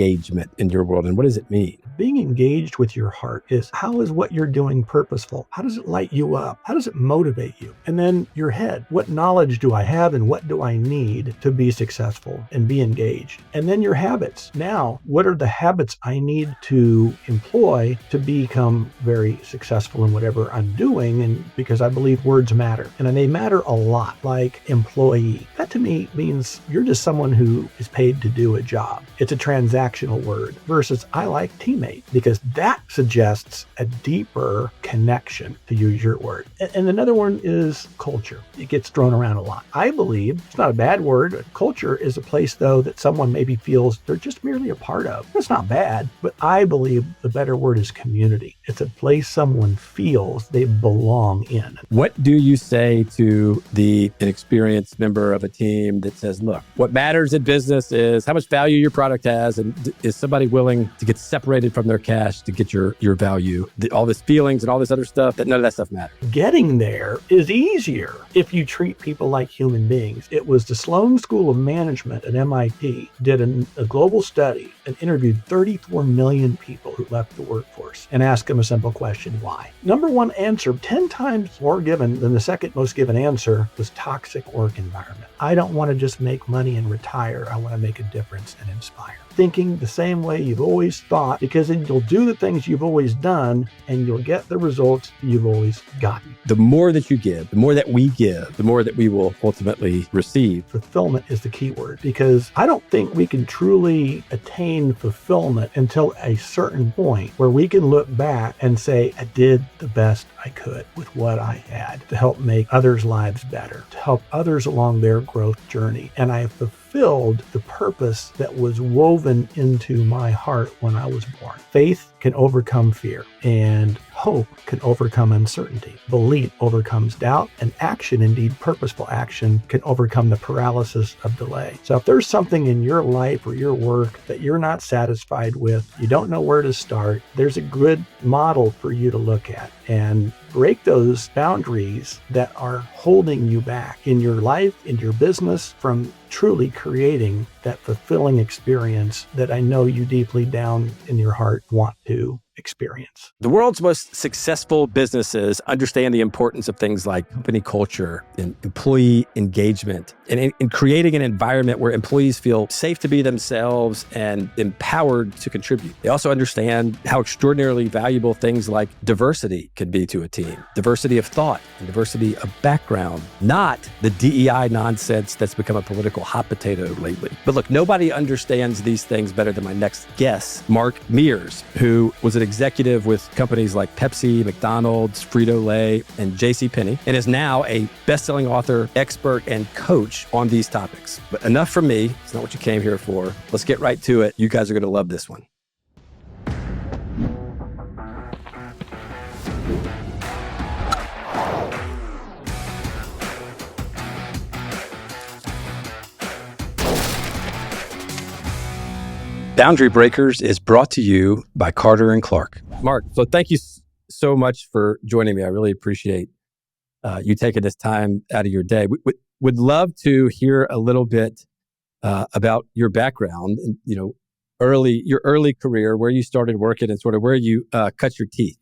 engagement in your world, and what does it mean? Being engaged with your heart is, how is what you're doing purposeful? How does it light you up? How does it motivate you? And then your head, what knowledge do I have and what do I need to be successful and be engaged? And then your habits. Now, what are the habits I need to employ to become very successful in whatever I'm doing? And because I believe words matter, and they matter a lot, like employee. That to me means you're just someone who is paid to do a job. It's a transactional word versus I like teammate, because that suggests a deeper connection, to use your word. And another one is culture. It gets thrown around a lot. I believe it's not a bad word. Culture is a place, though, that someone maybe feels they're just merely a part of. It's not bad, but I believe the better word is community. It's a place someone feels they belong in. What do you say to the inexperienced member of a team that says, look, what matters in business is how much value your product has, and is somebody willing to get separated from their cash to get your value? All this feelings and all this other stuff, that none of that stuff matters. Getting there is easier if you treat people like human beings. It was the Sloan School of Management at MIT did a global study and interviewed 34 million people who left the workforce and asked them a simple question: why? Number one answer, 10 times more given than the second most given answer, was toxic work environment. I don't want to just make money and retire. I want to make a difference and inspire. Thinking the same way you've always thought, because then you'll do the things you've always done and you'll get the results you've always gotten. The more that you give, the more that we give, the more that we will ultimately receive. Fulfillment is the key word, because I don't think we can truly attain fulfillment until a certain point where we can look back and say, I did the best I could with what I had to help make others' lives better, to help others along their growth journey. And I have fulfilled the purpose that was woven into my heart when I was born. Faith can overcome fear, and hope can overcome uncertainty. Belief overcomes doubt, and action, indeed purposeful action, can overcome the paralysis of delay. So if there's something in your life or your work that you're not satisfied with, you don't know where to start, there's a good model for you to look at and break those boundaries that are holding you back in your life, in your business, from truly creating that fulfilling experience that I know you deeply down in your heart want to experience. The world's most successful businesses understand the importance of things like company culture and employee engagement, and in creating an environment where employees feel safe to be themselves and empowered to contribute. They also understand how extraordinarily valuable things like diversity can be to a team. Diversity of thought and diversity of background, not the DEI nonsense that's become a political hot potato lately. But look, nobody understands these things better than my next guest, Mark Mears, who was an executive with companies like Pepsi, McDonald's, Frito-Lay, and JCPenney, and is now a best-selling author, expert, and coach on these topics. But enough from me. It's not what you came here for. Let's get right to it. You guys are going to love this one. Boundary Breakers is brought to you by Carter & Clark. Mark, so thank you so much for joining me. I really appreciate you taking this time out of your day. Would love to hear a little bit about your background and, your early career, where you started working and sort of where you cut your teeth.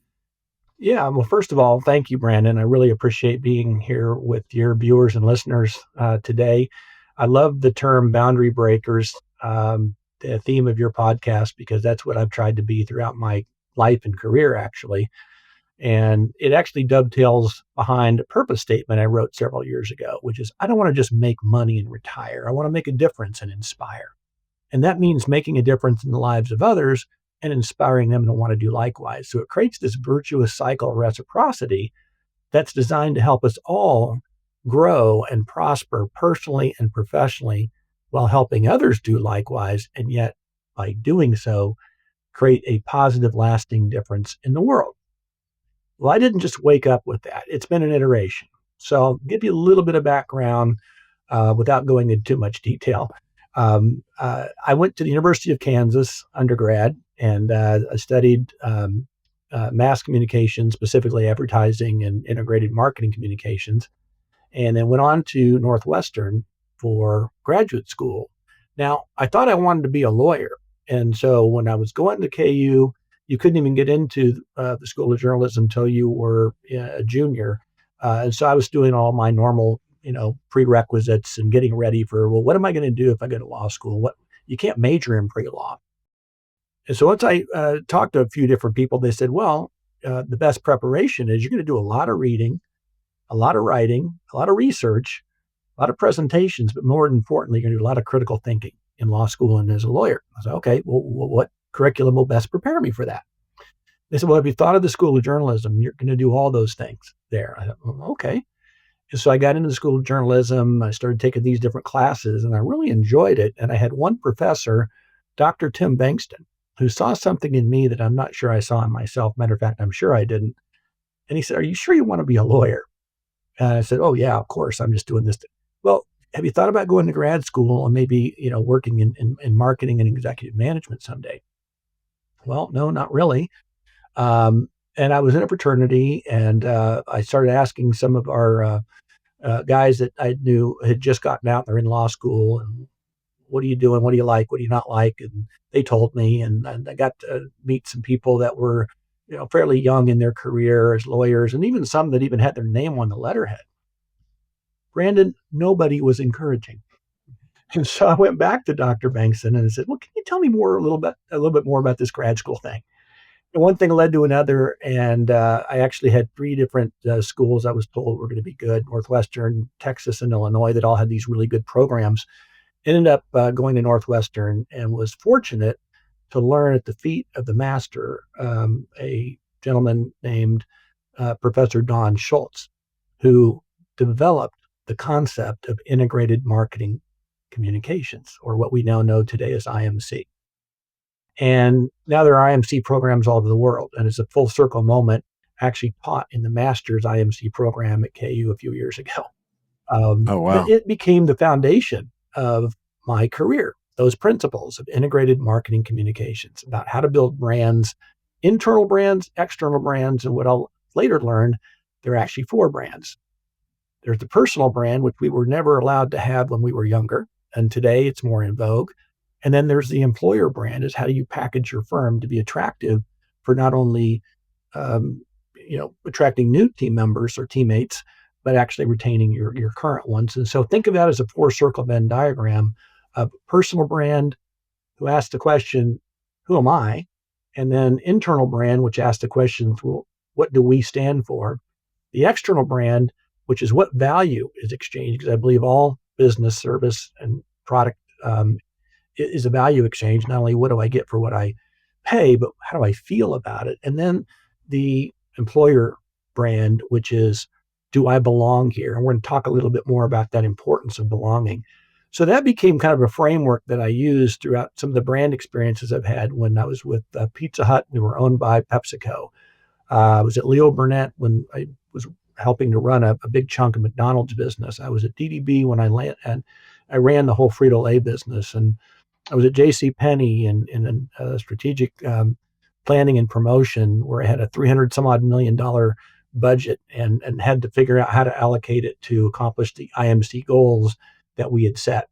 Yeah, well, first of all, thank you, Brandon. I really appreciate being here with your viewers and listeners today. I love the term boundary breakers, the theme of your podcast, because that's what I've tried to be throughout my life and career, actually. And it actually dovetails behind a purpose statement I wrote several years ago, which is, I don't want to just make money and retire. I want to make a difference and inspire. And that means making a difference in the lives of others and inspiring them to want to do likewise. So it creates this virtuous cycle of reciprocity that's designed to help us all grow and prosper personally and professionally, while helping others do likewise, and yet by doing so, create a positive, lasting difference in the world. Well, I didn't just wake up with that. It's been an iteration. So I'll give you a little bit of background without going into too much detail. I went to the University of Kansas undergrad, and I studied mass communication, specifically advertising and integrated marketing communications, and then went on to Northwestern for graduate school. Now, I thought I wanted to be a lawyer, And so when I was going to KU, you couldn't even get into the School of Journalism until you were a junior. And so I was doing all my normal, prerequisites and getting ready for, well, what am I going to do if I go to law school? What you can't major in pre-law. And so once I talked to a few different people, they said, well, the best preparation is you're going to do a lot of reading, a lot of writing, a lot of research, a lot of presentations, but more importantly, you're going to do a lot of critical thinking in law school and as a lawyer. I said, okay, well, what curriculum will best prepare me for that? They said, well, have you thought of the School of Journalism? You're going to do all those things there. I thought, well, okay. And so I got into the School of Journalism. I started taking these different classes and I really enjoyed it. And I had one professor, Dr. Tim Bankston, who saw something in me that I'm not sure I saw in myself. Matter of fact, I'm sure I didn't. And he said, are you sure you want to be a lawyer? And I said, oh, yeah, of course. I'm just doing this. Well, have you thought about going to grad school and maybe, working in marketing and executive management someday? Well, no, not really. And I was in a fraternity and I started asking some of our guys that I knew had just gotten out, they're in law school, and what are you doing? What do you like? What do you not like? And they told me, and I got to meet some people that were, fairly young in their career as lawyers, and even some that even had their name on the letterhead. Brandon, nobody was encouraging. And so I went back to Dr. Bankson and I said, well, can you tell me a little bit more about this grad school thing? And one thing led to another. And I actually had three different schools I was told were going to be good: Northwestern, Texas, and Illinois, that all had these really good programs. Ended up going to Northwestern and was fortunate to learn at the feet of the master, a gentleman named Professor Don Schultz, who developed the concept of integrated marketing communications, or what we now know today as IMC. And now there are IMC programs all over the world. And it's a full circle moment. Actually taught in the master's IMC program at KU a few years ago. Oh, But wow. it became the foundation of my career. Those principles of integrated marketing communications, about how to build brands, internal brands, external brands, and what I'll later learn, there are actually four brands. There's the personal brand, which we were never allowed to have when we were younger, and today it's more in vogue. And then there's the employer brand, is how do you package your firm to be attractive for not only um, attracting new team members or teammates, but actually retaining your current ones. And so think of that as a four circle Venn diagram of personal brand, who asks the question, who am I? And then internal brand, which asks the questions, well, what do we stand for? The external brand, which is what value is exchanged, because I believe all business, service, and product is a value exchange. Not only what do I get for what I pay, but how do I feel about it? And then the employer brand, which is, do I belong here? And we're going to talk a little bit more about that importance of belonging. So that became kind of a framework that I used throughout some of the brand experiences I've had. When I was with Pizza Hut, we were owned by PepsiCo. I was at Leo Burnett when I was helping to run a big chunk of McDonald's business. I was at DDB when and I ran the whole Frito-Lay business. And I was at J.C. Penney in strategic planning and promotion, where I had a $300 some odd million budget and had to figure out how to allocate it to accomplish the IMC goals that we had set,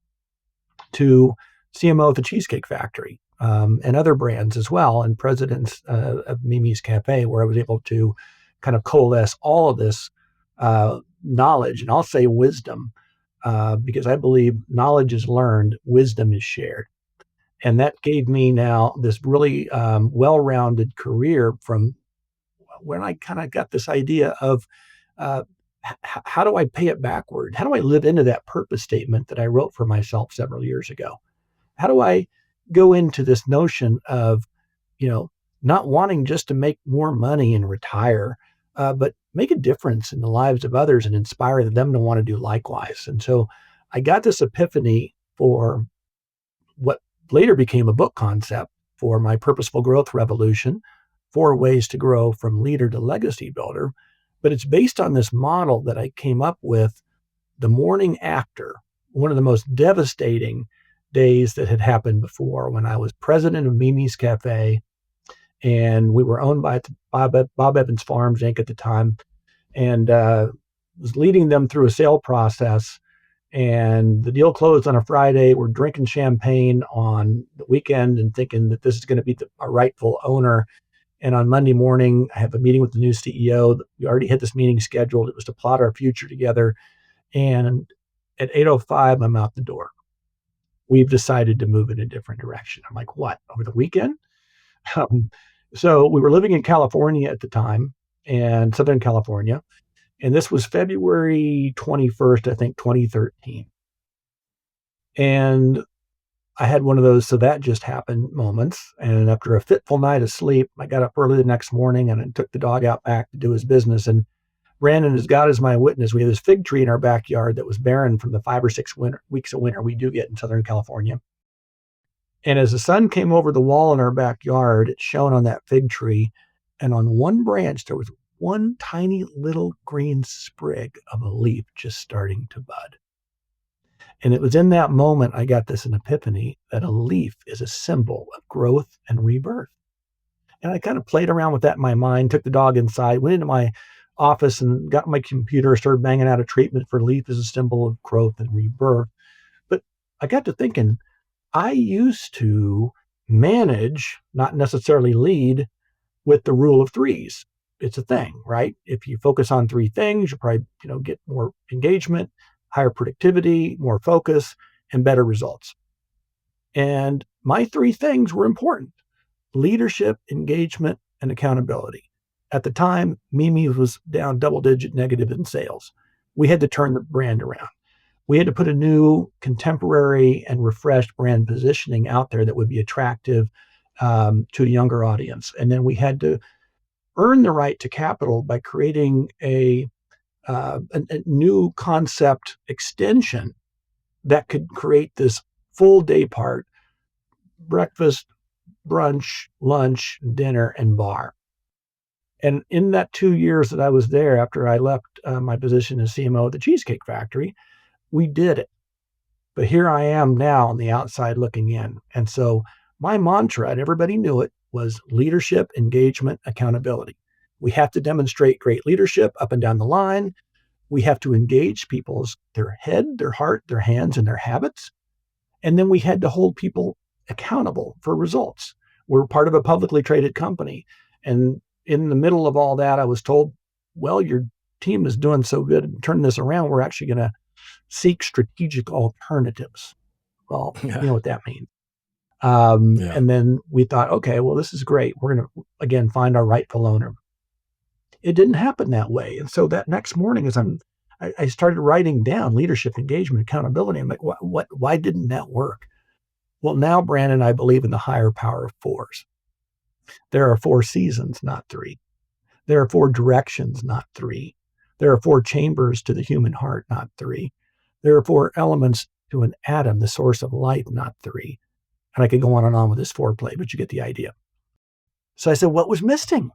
to CMO of the Cheesecake Factory and other brands as well, and presidents of Mimi's Cafe, where I was able to kind of coalesce all of this knowledge, and I'll say wisdom, because I believe knowledge is learned, wisdom is shared. And that gave me now this really well-rounded career, from when I kind of got this idea of uh, how do I pay it backward? How do I live into that purpose statement that I wrote for myself several years ago? How do I go into this notion of, not wanting just to make more money and retire, but make a difference in the lives of others and inspire them to want to do likewise? And so I got this epiphany for what later became a book concept for my Purposeful Growth Revolution, 4 ways to grow from leader to legacy builder. But it's based on this model that I came up with the morning after one of the most devastating days that had happened before, when I was president of Mimi's Cafe, and we were owned by Bob Evans Farms Inc. at the time, and was leading them through a sale process. And the deal closed on a Friday. We're drinking champagne on the weekend and thinking that this is going to be a rightful owner. And on Monday morning, I have a meeting with the new CEO. We already had this meeting scheduled. It was to plot our future together. And at 8:05, I'm out the door. We've decided to move in a different direction. I'm like, what? Over the weekend? Um, so we were living in California at the time, and Southern California. And this was February 21st, I think, 2013. And I had one of those, so that just happened moments. And after a fitful night of sleep, I got up early the next morning and I took the dog out back to do his business. And Brandon, as God is my witness, we had this fig tree in our backyard that was barren from the 5 or 6 weeks of winter we do get in Southern California. And as the sun came over the wall in our backyard, it shone on that fig tree. And on one branch, there was one tiny little green sprig of a leaf just starting to bud. And it was in that moment I got this an epiphany that a leaf is a symbol of growth and rebirth. And I kind of played around with that in my mind, took the dog inside, went into my office and got my computer, started banging out a treatment for leaf as a symbol of growth and rebirth. But I got to thinking, I used to manage, not necessarily lead, with the rule of threes. It's a thing, right? If you focus on three things, you probably, get more engagement, higher productivity, more focus, and better results. And my three things were important: leadership, engagement, and accountability. At the time, Mimi was down double-digit negative in sales. We had to turn the brand around. We had to put a new, contemporary, and refreshed brand positioning out there that would be attractive to a younger audience. And then we had to earn the right to capital by creating a new concept extension that could create this full day part: breakfast, brunch, lunch, dinner, and bar. And in that 2 years that I was there, after I left my position as CMO at the Cheesecake Factory, we did it. But here I am now on the outside looking in. And so my mantra, and everybody knew it, was leadership, engagement, accountability. We have to demonstrate great leadership up and down the line. We have to engage their head, their heart, their hands, and their habits. And then we had to hold people accountable for results. We're part of a publicly traded company. And in the middle of all that, I was told, well, your team is doing so good and turning this around, we're actually going to seek strategic alternatives. Well, you know what that means. And then we thought, okay, well, this is great. We're going to, again, find our rightful owner. It didn't happen that way. And so that next morning, as I started writing down leadership, engagement, accountability, I'm like, why didn't that work? Well, now, Brandon, I believe in the higher power of fours. There are 4 seasons, not 3. There are 4 directions, not 3. There are 4 chambers to the human heart, not 3. There are 4 elements to an atom, the source of life, not 3. And I could go on and on with this foreplay, but you get the idea. So I said, what was missing?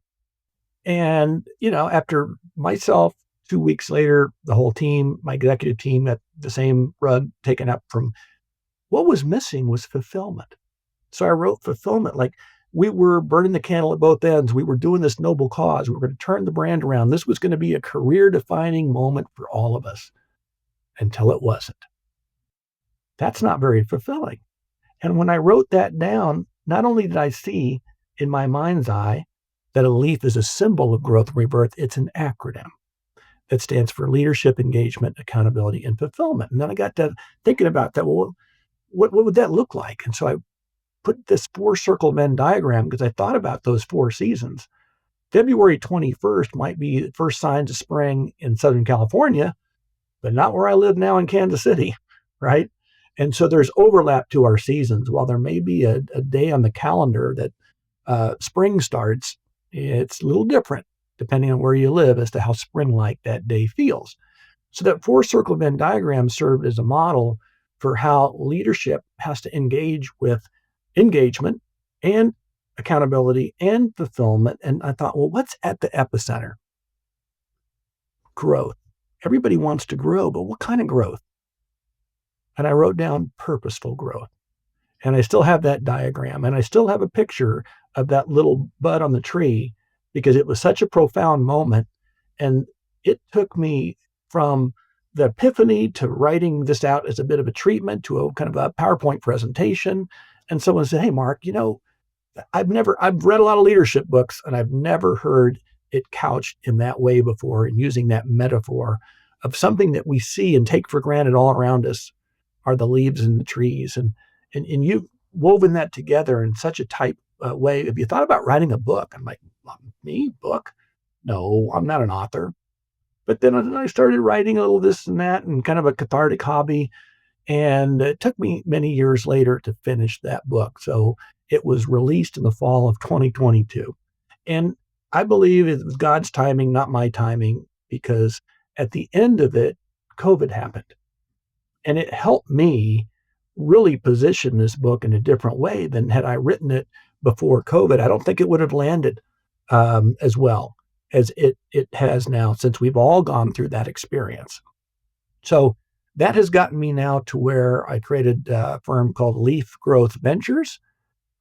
And, after myself, 2 weeks later, the whole team, my executive team, got the same rug taken up from what was missing was fulfillment. So I wrote fulfillment, like we were burning the candle at both ends. We were doing this noble cause. We were going to turn the brand around. This was going to be a career-defining moment for all of us, until it wasn't. That's not very fulfilling. And when I wrote that down, not only did I see in my mind's eye that a leaf is a symbol of growth and rebirth, it's an acronym that stands for leadership, engagement, accountability, and fulfillment. And then I got to thinking about that. Well, what would that look like? And so I put this 4-circle Venn diagram because I thought about those 4 seasons. February 21st might be the first signs of spring in Southern California, but not where I live now in Kansas City, right? And so there's overlap to our seasons. While there may be a day on the calendar that spring starts, it's a little different depending on where you live as to how spring-like that day feels. So that 4-circle Venn diagram served as a model for how leadership has to engage with engagement and accountability and fulfillment. And I thought, well, what's at the epicenter? Growth. Everybody wants to grow, but what kind of growth? And I wrote down purposeful growth. And I still have that diagram, and I still have a picture of that little bud on the tree because it was such a profound moment. And it took me from the epiphany to writing this out as a bit of a treatment to a kind of a PowerPoint presentation. And someone said, "Hey, Mark, I've read a lot of leadership books and I've never heard it couched in that way before and using that metaphor of something that we see and take for granted all around us are the leaves and the trees. And you've woven that together in such a tight way. Have you thought about writing a book?" I'm like, "Me? Book? No, I'm not an author." But then I started writing a little this and that and kind of a cathartic hobby. And it took me many years later to finish that book. So it was released in the fall of 2022. And I believe it was God's timing, not my timing, because at the end of it, COVID happened. And it helped me really position this book in a different way than had I written it before COVID. I don't think it would have landed as well as it has now, since we've all gone through that experience. So that has gotten me now to where I created a firm called Leaf Growth Ventures.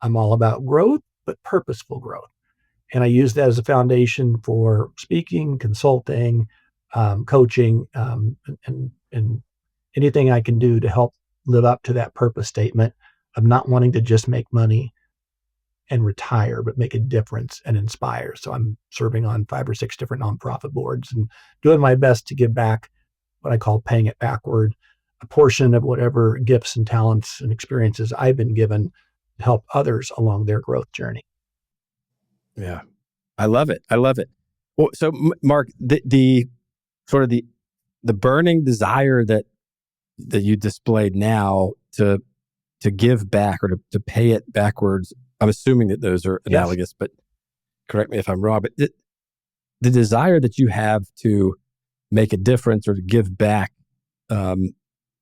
I'm all about growth, but purposeful growth. And I use that as a foundation for speaking, consulting, coaching, and anything I can do to help live up to that purpose statement of not wanting to just make money and retire, but make a difference and inspire. So I'm serving on 5 or 6 different nonprofit boards and doing my best to give back what I call paying it backward, a portion of whatever gifts and talents and experiences I've been given to help others along their growth journey. Yeah. I love it. I love it. Well, so Mark, the sort of the burning desire that you displayed now to give back or to pay it backwards, I'm assuming that those are analogous, but correct me if I'm wrong, but the desire that you have to make a difference or to give back,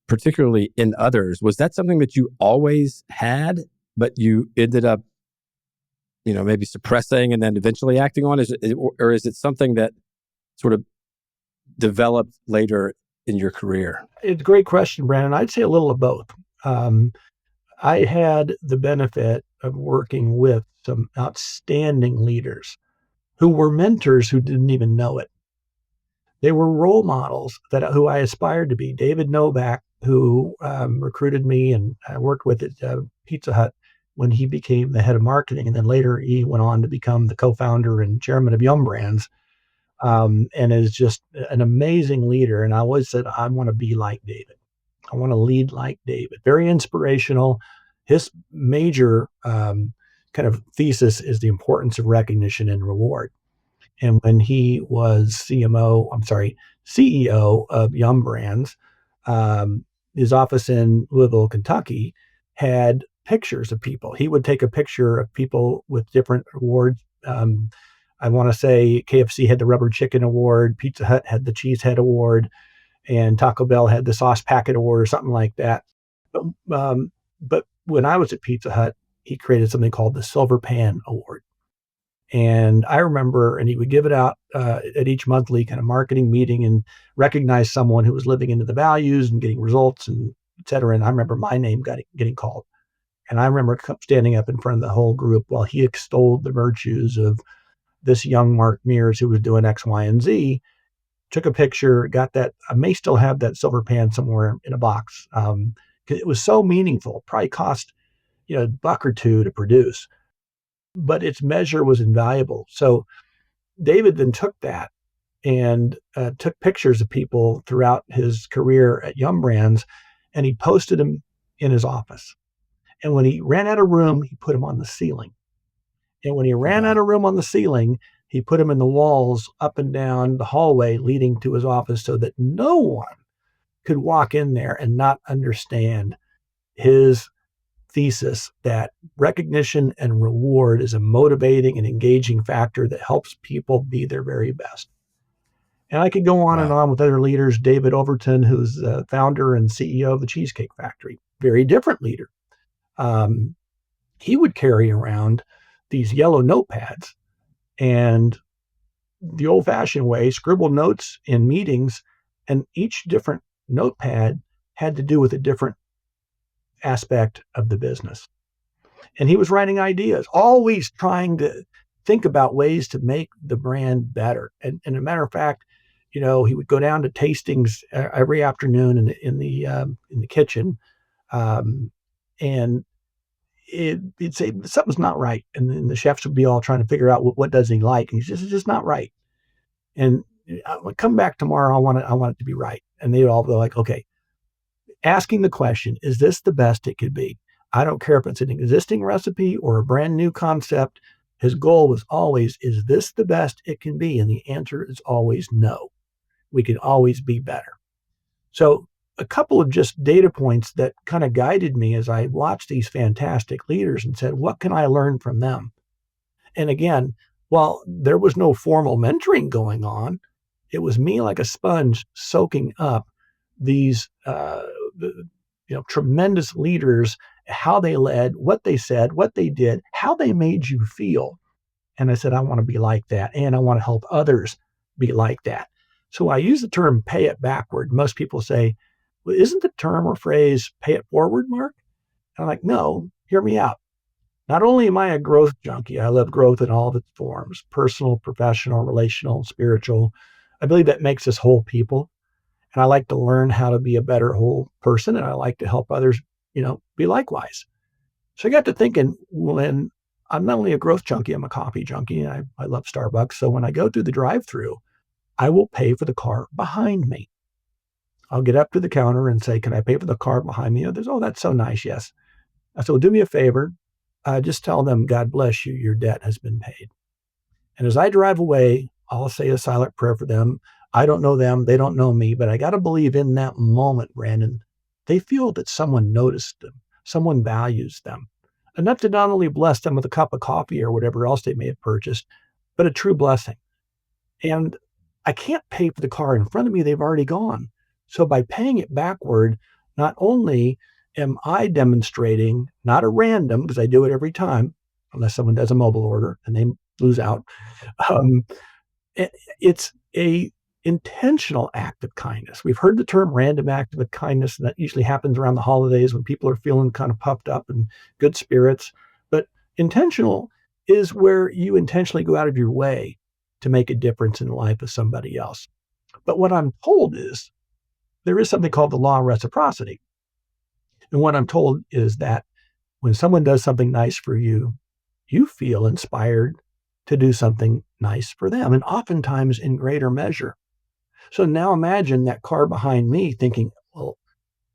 particularly in others, was that something that you always had, but you ended up, maybe suppressing and then eventually acting on? Or is it something that sort of developed later in your career? It's a great question, Brandon. I'd say a little of both. I had the benefit of working with some outstanding leaders who were mentors who didn't even know it. They were role models who I aspired to be. David Novak, who recruited me and I worked with at Pizza Hut when he became the head of marketing. And then later he went on to become the co-founder and chairman of Yum Brands, and is just an amazing leader. And I always said, I want to be like David. I want to lead like David. Very inspirational. His major kind of thesis is the importance of recognition and reward. And when he was CEO of Yum Brands, his office in Louisville, Kentucky, had pictures of people. He would take a picture of people with different awards. I want to say KFC had the Rubber Chicken Award, Pizza Hut had the Cheese Head Award, and Taco Bell had the Sauce Packet Award or something like that. But when I was at Pizza Hut, he created something called the Silver Pan Award. And I remember, and he would give it out at each monthly kind of marketing meeting and recognize someone who was living into the values and getting results and et cetera. And I remember my name getting called. And I remember standing up in front of the whole group while he extolled the virtues of this young Mark Mears who was doing X, Y, and Z, took a picture, got that. I may still have that silver pan somewhere in a box. It was so meaningful. Probably cost, a buck or two to produce, but its measure was invaluable. So David then took that and took pictures of people throughout his career at Yum Brands, and he posted them in his office. And when he ran out of room, he put them on the ceiling. And when he ran out of room on the ceiling, he put them in the walls up and down the hallway leading to his office so that no one could walk in there and not understand his thesis that recognition and reward is a motivating and engaging factor that helps people be their very best. And I could go on and on with other leaders. David Overton, who's the founder and CEO of the Cheesecake Factory, very different leader. He would carry around these yellow notepads and the old-fashioned way, scribble notes in meetings, and each different notepad had to do with a different aspect of the business. And he was writing ideas, always trying to think about ways to make the brand better. And a matter of fact, He would go down to tastings every afternoon in the kitchen, um, and it'd say something's not right, and then the chefs would be all trying to figure out what does he like, and he's just it's just not right. And I would come back tomorrow. I want it to be right. And they'd all be like, okay, asking the question, is this the best it could be? I don't care if it's an existing recipe or a brand new concept. His goal was always, is this the best it can be? And the answer is always no. We can always be better. So, a couple of just data points that kind of guided me as I watched these fantastic leaders and said, what can I learn from them? And again, while there was no formal mentoring going on, it was me like a sponge soaking up these tremendous leaders, how they led, what they said, what they did, how they made you feel. And I said, I want to be like that, and I want to help others be like that. So I use the term pay it backward. Most people say, well, isn't the term or phrase pay it forward, Mark? And I'm like, no, hear me out. Not only am I a growth junkie, I love growth in all of its forms: personal, professional, relational, spiritual. I believe that makes us whole people. And I like to learn how to be a better whole person, and I like to help others, be likewise. So I got to thinking, when I'm not only a growth junkie, I'm a coffee junkie. And I love Starbucks. So when I go through the drive through, I will pay for the car behind me. I'll get up to the counter and say, can I pay for the car behind me? Oh, that's so nice. Yes. I said, well, do me a favor. Just tell them, God bless you. Your debt has been paid. And as I drive away, I'll say a silent prayer for them. I don't know them. They don't know me. But I got to believe in that moment, Brandon, they feel that someone noticed them, someone values them. Enough to not only bless them with a cup of coffee or whatever else they may have purchased, but a true blessing. And I can't pay for the car in front of me. They've already gone. So by paying it backward, not only am I demonstrating, not a random, because I do it every time, unless someone does a mobile order and they lose out. Um, it's a intentional act of kindness. We've heard the term random act of kindness, and that usually happens around the holidays when people are feeling kind of puffed up and good spirits. But intentional is where you intentionally go out of your way to make a difference in the life of somebody else. But what I'm told is there is something called the law of reciprocity. And what I'm told is that when someone does something nice for you, you feel inspired to do something nice for them, and oftentimes in greater measure. So now imagine that car behind me thinking, well,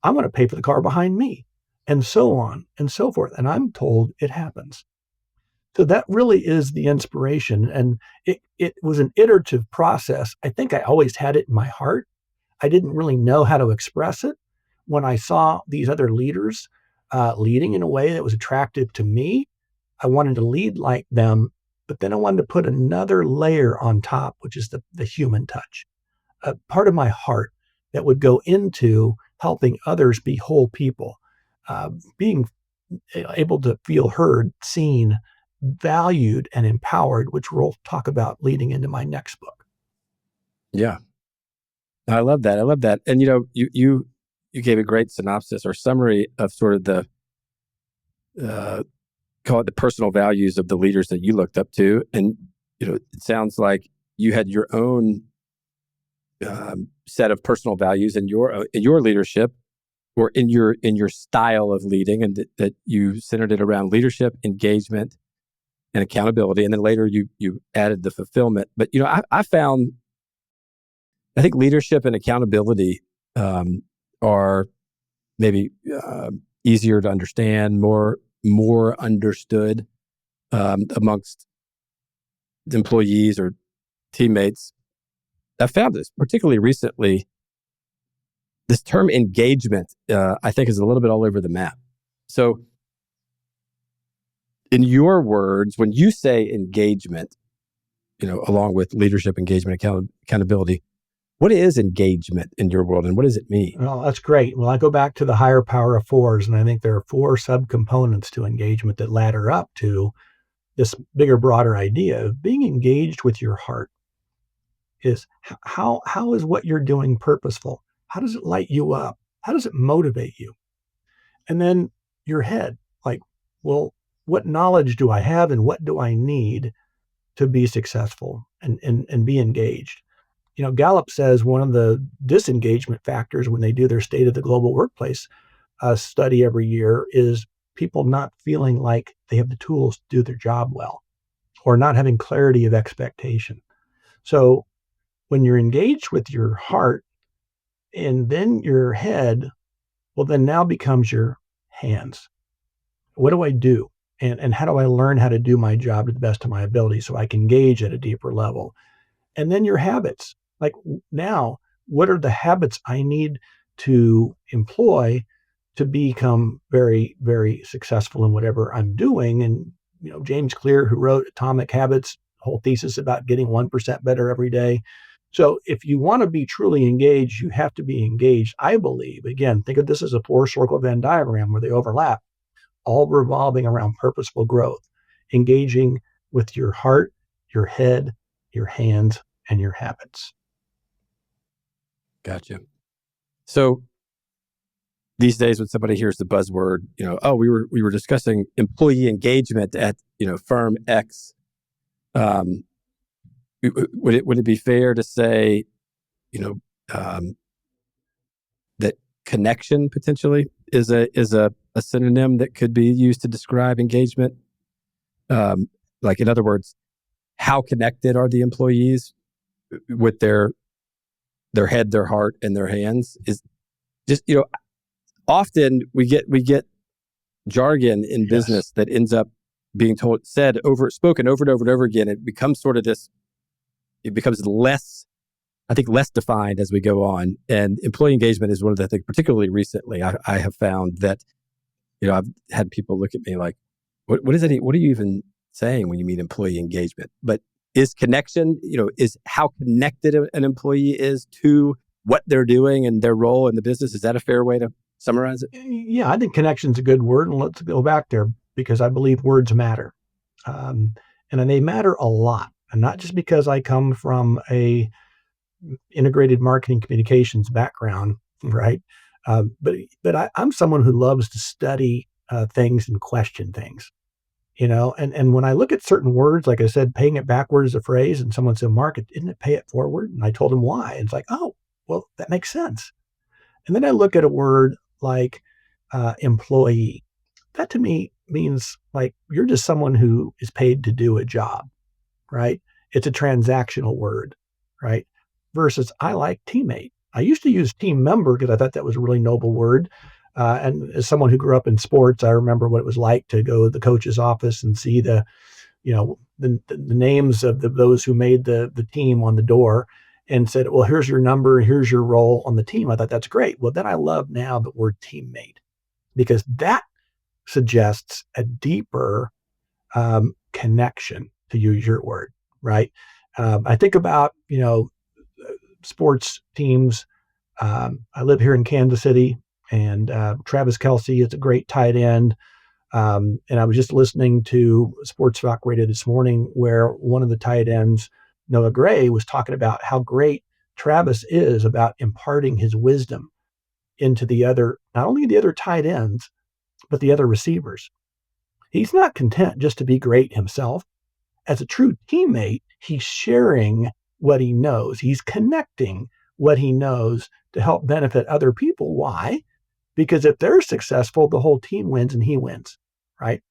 I'm going to pay for the car behind me, and so on and so forth. And I'm told it happens. So that really is the inspiration. And it was an iterative process. I think I always had it in my heart. I didn't really know how to express it. When I saw these other leaders leading in a way that was attractive to me, I wanted to lead like them, but then I wanted to put another layer on top, which is the human touch, a part of my heart that would go into helping others be whole people, being able to feel heard, seen, valued, and empowered, which we'll talk about leading into my next book. Yeah. I love that. I love that. And you gave a great synopsis or summary of sort of the call it the personal values of the leaders that you looked up to. And it sounds like you had your own set of personal values in your leadership, or in your style of leading, and that you centered it around leadership, engagement, and accountability. And then later you added the fulfillment. But I think leadership and accountability are maybe easier to understand, more understood amongst employees or teammates. I found this particularly recently. This term engagement, I think, is a little bit all over the map. So, in your words, when you say engagement, along with leadership, engagement, accountability, what is engagement in your world, and what does it mean? Well, that's great. Well, I go back to the higher power of fours, and I think there are four subcomponents to engagement that ladder up to this bigger, broader idea of being engaged with your heart. Is how is what you're doing purposeful? How does it light you up? How does it motivate you? And then your head, like, well, what knowledge do I have and what do I need to be successful and be engaged? Gallup says one of the disengagement factors when they do their State of the Global Workplace study every year is people not feeling like they have the tools to do their job well or not having clarity of expectation. So when you're engaged with your heart and then your head, well, then now becomes your hands. What do I do? And how do I learn how to do my job to the best of my ability so I can engage at a deeper level? And then your habits. Like now, what are the habits I need to employ to become very, very successful in whatever I'm doing? And, James Clear, who wrote Atomic Habits, whole thesis about getting 1% better every day. So if you want to be truly engaged, you have to be engaged. I believe, again, think of this as a 4-circle Venn diagram where they overlap, all revolving around purposeful growth, engaging with your heart, your head, your hands, and your habits. Gotcha. So these days, when somebody hears the buzzword, oh, we were discussing employee engagement at firm X. Would it be fair to say, that connection potentially is a synonym that could be used to describe engagement? Like, in other words, how connected are the employees with their head, their heart, and their hands? Is just often we get jargon in business that ends up being spoken over and over and over again. It becomes sort of this. It becomes less defined as we go on. And employee engagement is one of the things, particularly recently, I have found that, I've had people look at me like, what are you even saying when you mean employee engagement? But is connection, is how connected an employee is to what they're doing and their role in the business. Is that a fair way to summarize it? Yeah, I think connection's a good word. And let's go back there because I believe words matter. And they matter a lot. And not just because I come from a integrated marketing communications background, right? But I'm someone who loves to study things and question things, and when I look at certain words, like I said, paying it backward is a phrase, and someone said, Mark, didn't it pay it forward? And I told them why. And it's like, oh, well, that makes sense. And then I look at a word like employee. That to me means like you're just someone who is paid to do a job, right? It's a transactional word, right? Versus I like teammate. I used to use team member because I thought that was a really noble word. And as someone who grew up in sports, I remember what it was like to go to the coach's office and see the names of those who made the team on the door and said, well, here's your number, here's your role on the team. I thought that's great. Well, then I love now the word teammate because that suggests a deeper connection, to use your word, right? I think about, sports teams. I live here in Kansas City, and Travis Kelce is a great tight end. And I was just listening to Sports Talk Radio this morning where one of the tight ends, Noah Gray, was talking about how great Travis is about imparting his wisdom into not only the other tight ends, but the other receivers. He's not content just to be great himself. As a true teammate, he's sharing what he knows. He's connecting what he knows to help benefit other people. Why? Because if they're successful, the whole team wins and he wins, right?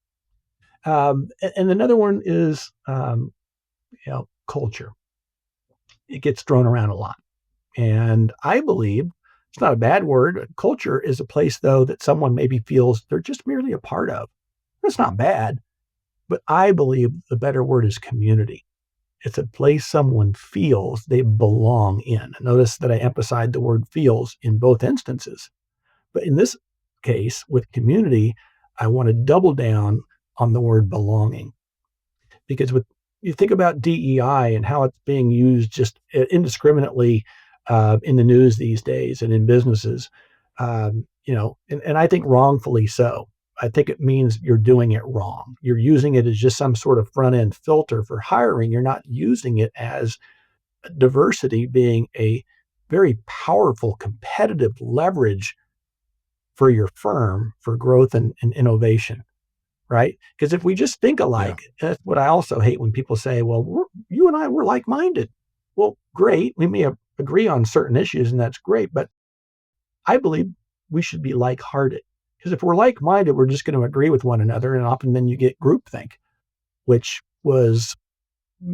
And another one is, culture. It gets thrown around a lot. And I believe it's not a bad word. Culture is a place, though, that someone maybe feels they're just merely a part of. That's not bad. But I believe the better word is community. It's a place someone feels they belong in. Notice that I emphasized the word feels in both instances. But in this case, with community, I want to double down on the word belonging. Because you think about DEI and how it's being used just indiscriminately in the news these days and in businesses, and I think wrongfully so. I think it means you're doing it wrong. You're using it as just some sort of front end filter for hiring. You're not using it as diversity being a very powerful competitive leverage for your firm for growth and innovation, right? Because if we just think alike, that's what I also hate when people say, well, you and I, we're like-minded. Well, great. We may agree on certain issues, and that's great. But I believe we should be like-hearted. Because if we're like-minded, we're just going to agree with one another. And often then you get groupthink, which was,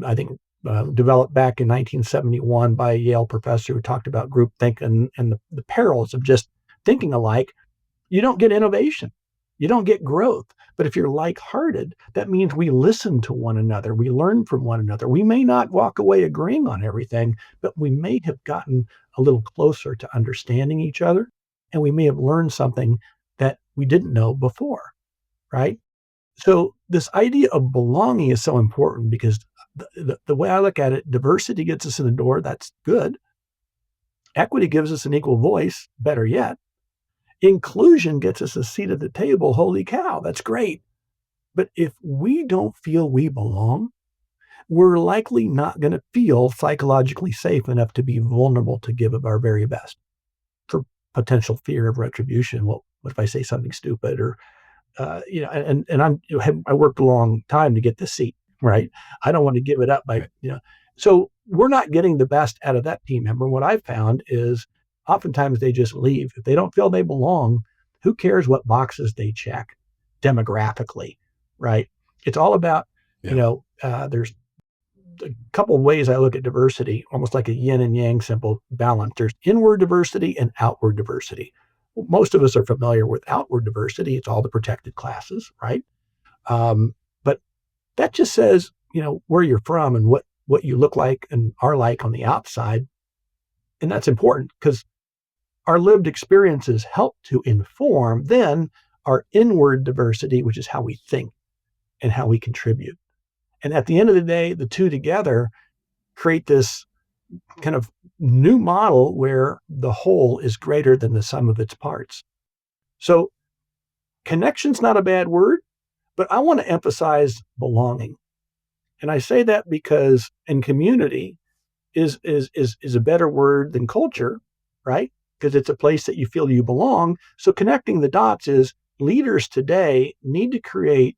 I think, developed back in 1971 by a Yale professor who talked about groupthink and the perils of just thinking alike. You don't get innovation. You don't get growth. But if you're like-hearted, that means we listen to one another. We learn from one another. We may not walk away agreeing on everything, but we may have gotten a little closer to understanding each other. And we may have learned something that we didn't know before, right? So this idea of belonging is so important because the way I look at it, diversity gets us in the door. That's good. Equity gives us an equal voice. Better yet, inclusion gets us a seat at the table. Holy cow, that's great. But if we don't feel we belong, we're likely not going to feel psychologically safe enough to be vulnerable to give of our very best for potential fear of retribution. Well, what if I say something stupid or I worked a long time to get this seat, right? I don't want to give it up so we're not getting the best out of that team member. What I've found is oftentimes they just leave. If they don't feel they belong, who cares what boxes they check demographically, right? It's all about, there's a couple of ways I look at diversity, almost like a yin and yang simple balance. There's inward diversity and outward diversity. Most of us are familiar with outward diversity. It's all the protected classes, right? But that just says, where you're from and what you look like and are like on the outside. And that's important because our lived experiences help to inform then our inward diversity, which is how we think and how we contribute. And at the end of the day, the two together create this kind of new model where the whole is greater than the sum of its parts. So connection's not a bad word, but I want to emphasize belonging. And I say that because in community is a better word than culture, right? Because it's a place that you feel you belong. So connecting the dots is leaders today need to create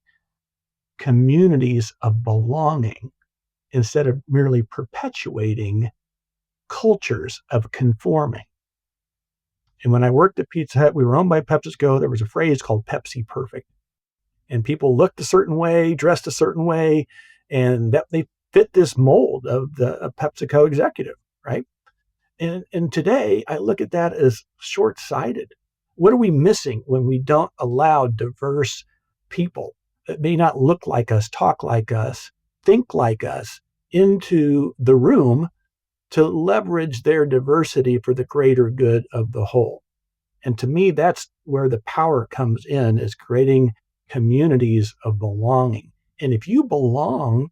communities of belonging instead of merely perpetuating cultures of conforming. And when I worked at Pizza Hut, we were owned by PepsiCo. There was a phrase called Pepsi Perfect. And people looked a certain way, dressed a certain way, and that they fit this mold of the PepsiCo executive, right? And today I look at that as short-sighted. What are we missing when we don't allow diverse people that may not look like us, talk like us, think like us into the room to leverage their diversity for the greater good of the whole? And to me, that's where the power comes in, is creating communities of belonging. And if you belong,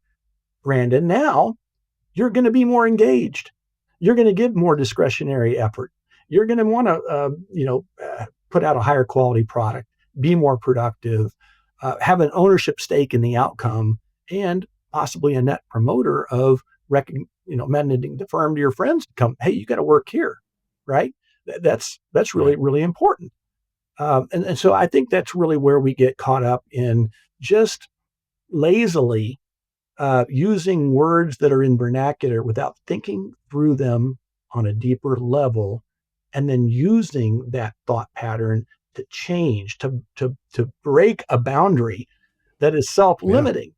Brandon, now you're going to be more engaged. You're going to give more discretionary effort. You're going to want to, put out a higher quality product, be more productive, have an ownership stake in the outcome, and possibly a net promoter of mentioning the firm to your friends to come. Hey, you got to work here, right? That's really really important. And so I think that's really where we get caught up in just lazily using words that are in vernacular without thinking through them on a deeper level, and then using that thought pattern to change, to break a boundary that is self-limiting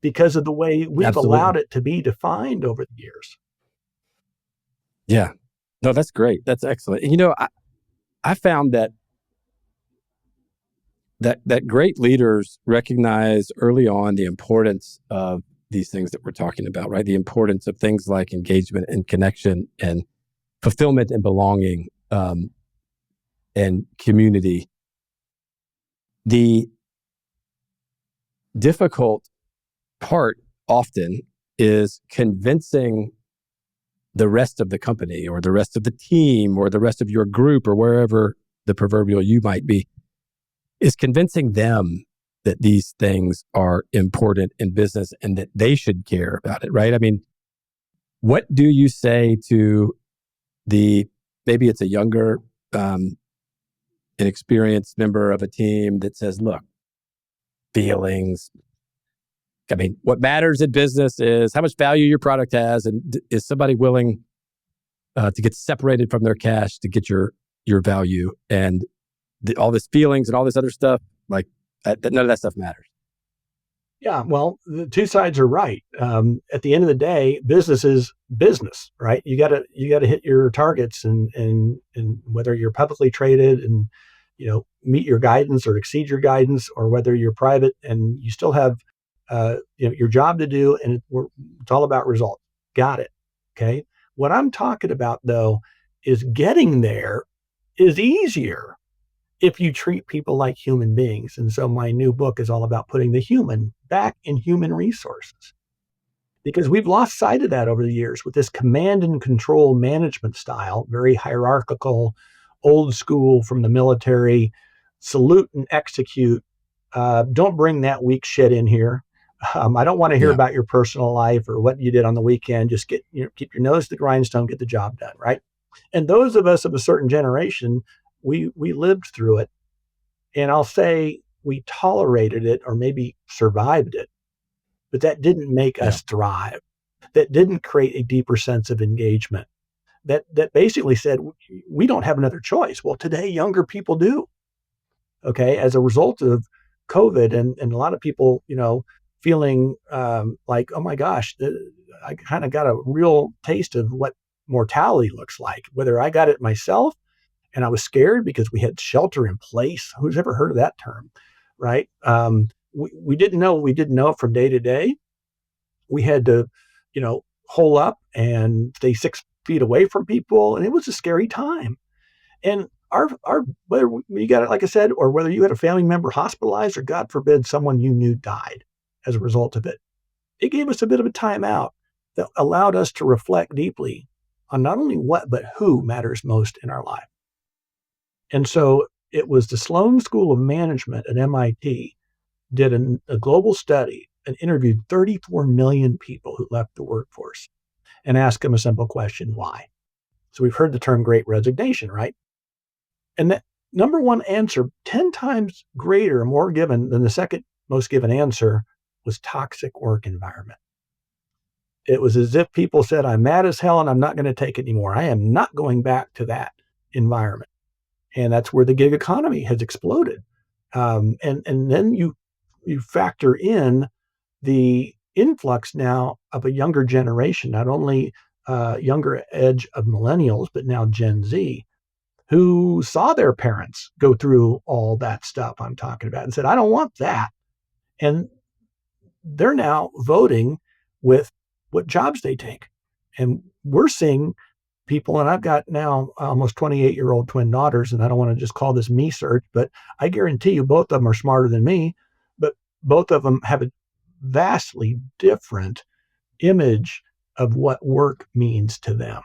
because of the way we've allowed it to be defined over the years. Yeah. No, that's great. That's excellent. And, I found that great leaders recognize early on the importance of these things that we're talking about, right? The importance of things like engagement and connection and fulfillment and belonging, and community. The difficult part often is convincing the rest of the company or the rest of the team or the rest of your group or wherever the proverbial you might be, is convincing them that these things are important in business and that they should care about it, right? I mean, what do you say to maybe it's a younger, inexperienced member of a team that says, look, feelings, I mean, what matters in business is how much value your product has, and is somebody willing to get separated from their cash to get your value, and all this feelings and all this other stuff. Like none of that stuff matters. Yeah, well, the two sides are right. At the end of the day, business is business, right? You gotta hit your targets, and whether you're publicly traded and meet your guidance or exceed your guidance, or whether you're private and you still have your job to do, and it's all about results. Got it? Okay. What I'm talking about though is getting there is easier if you treat people like human beings. And so my new book is all about putting the human back in human resources, because we've lost sight of that over the years with this command and control management style, very hierarchical, old school from the military, salute and execute. Don't bring that weak shit in here. I don't want to hear Yeah. about your personal life or what you did on the weekend. Just keep your nose to the grindstone, get the job done, right? And those of us of a certain generation, we lived through it. And I'll say we tolerated it or maybe survived it, but that didn't make Yeah. us thrive. That didn't create a deeper sense of engagement. That basically said, we don't have another choice. Well, today, younger people do. Okay. As a result of COVID and a lot of people, feeling like, oh my gosh, I kind of got a real taste of what mortality looks like, whether I got it myself and I was scared because we had shelter in place. Who's ever heard of that term? Right. We didn't know. We didn't know from day to day. We had to, hole up and stay 6 feet away from people. And it was a scary time. And our whether you got it, like I said, or whether you had a family member hospitalized or God forbid someone you knew died as a result of it, it gave us a bit of a timeout that allowed us to reflect deeply on not only what, but who matters most in our life. And so it was the Sloan School of Management at MIT did a global study and interviewed 34 million people who left the workforce and asked them a simple question: why? So we've heard the term great resignation, right? And that number one answer, 10 times greater, more given than the second most given answer, was toxic work environment. It was as if people said, I'm mad as hell and I'm not going to take it anymore. I am not going back to that environment. And that's where the gig economy has exploded. And then you factor in the influx now of a younger generation, not only younger edge of millennials, but now Gen Z, who saw their parents go through all that stuff I'm talking about and said, I don't want that. And they're now voting with what jobs they take. And we're seeing people, and I've got now almost 28-year-old twin daughters, and I don't want to just call this me search, but I guarantee you both of them are smarter than me, but both of them have a vastly different image of what work means to them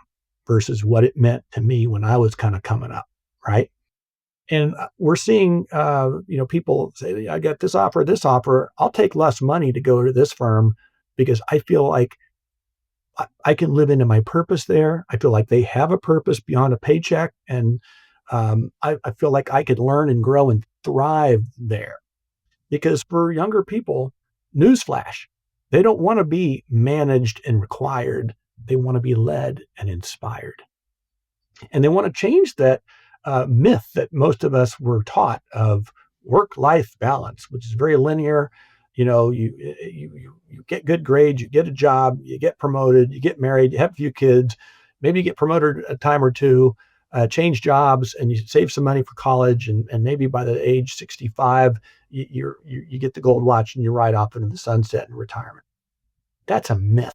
versus what it meant to me when I was kind of coming up, right? And we're seeing, people say, I got this offer. I'll take less money to go to this firm because I feel like I can live into my purpose there. I feel like they have a purpose beyond a paycheck. And I feel like I could learn and grow and thrive there. Because for younger people, newsflash, they don't want to be managed and required. They want to be led and inspired. And they want to change that myth that most of us were taught of work-life balance, which is very linear. You get good grades, you get a job, you get promoted, you get married, you have a few kids, maybe you get promoted a time or two, change jobs, and you save some money for college, and maybe by the age 65, you get the gold watch and you ride off into the sunset in retirement. That's a myth.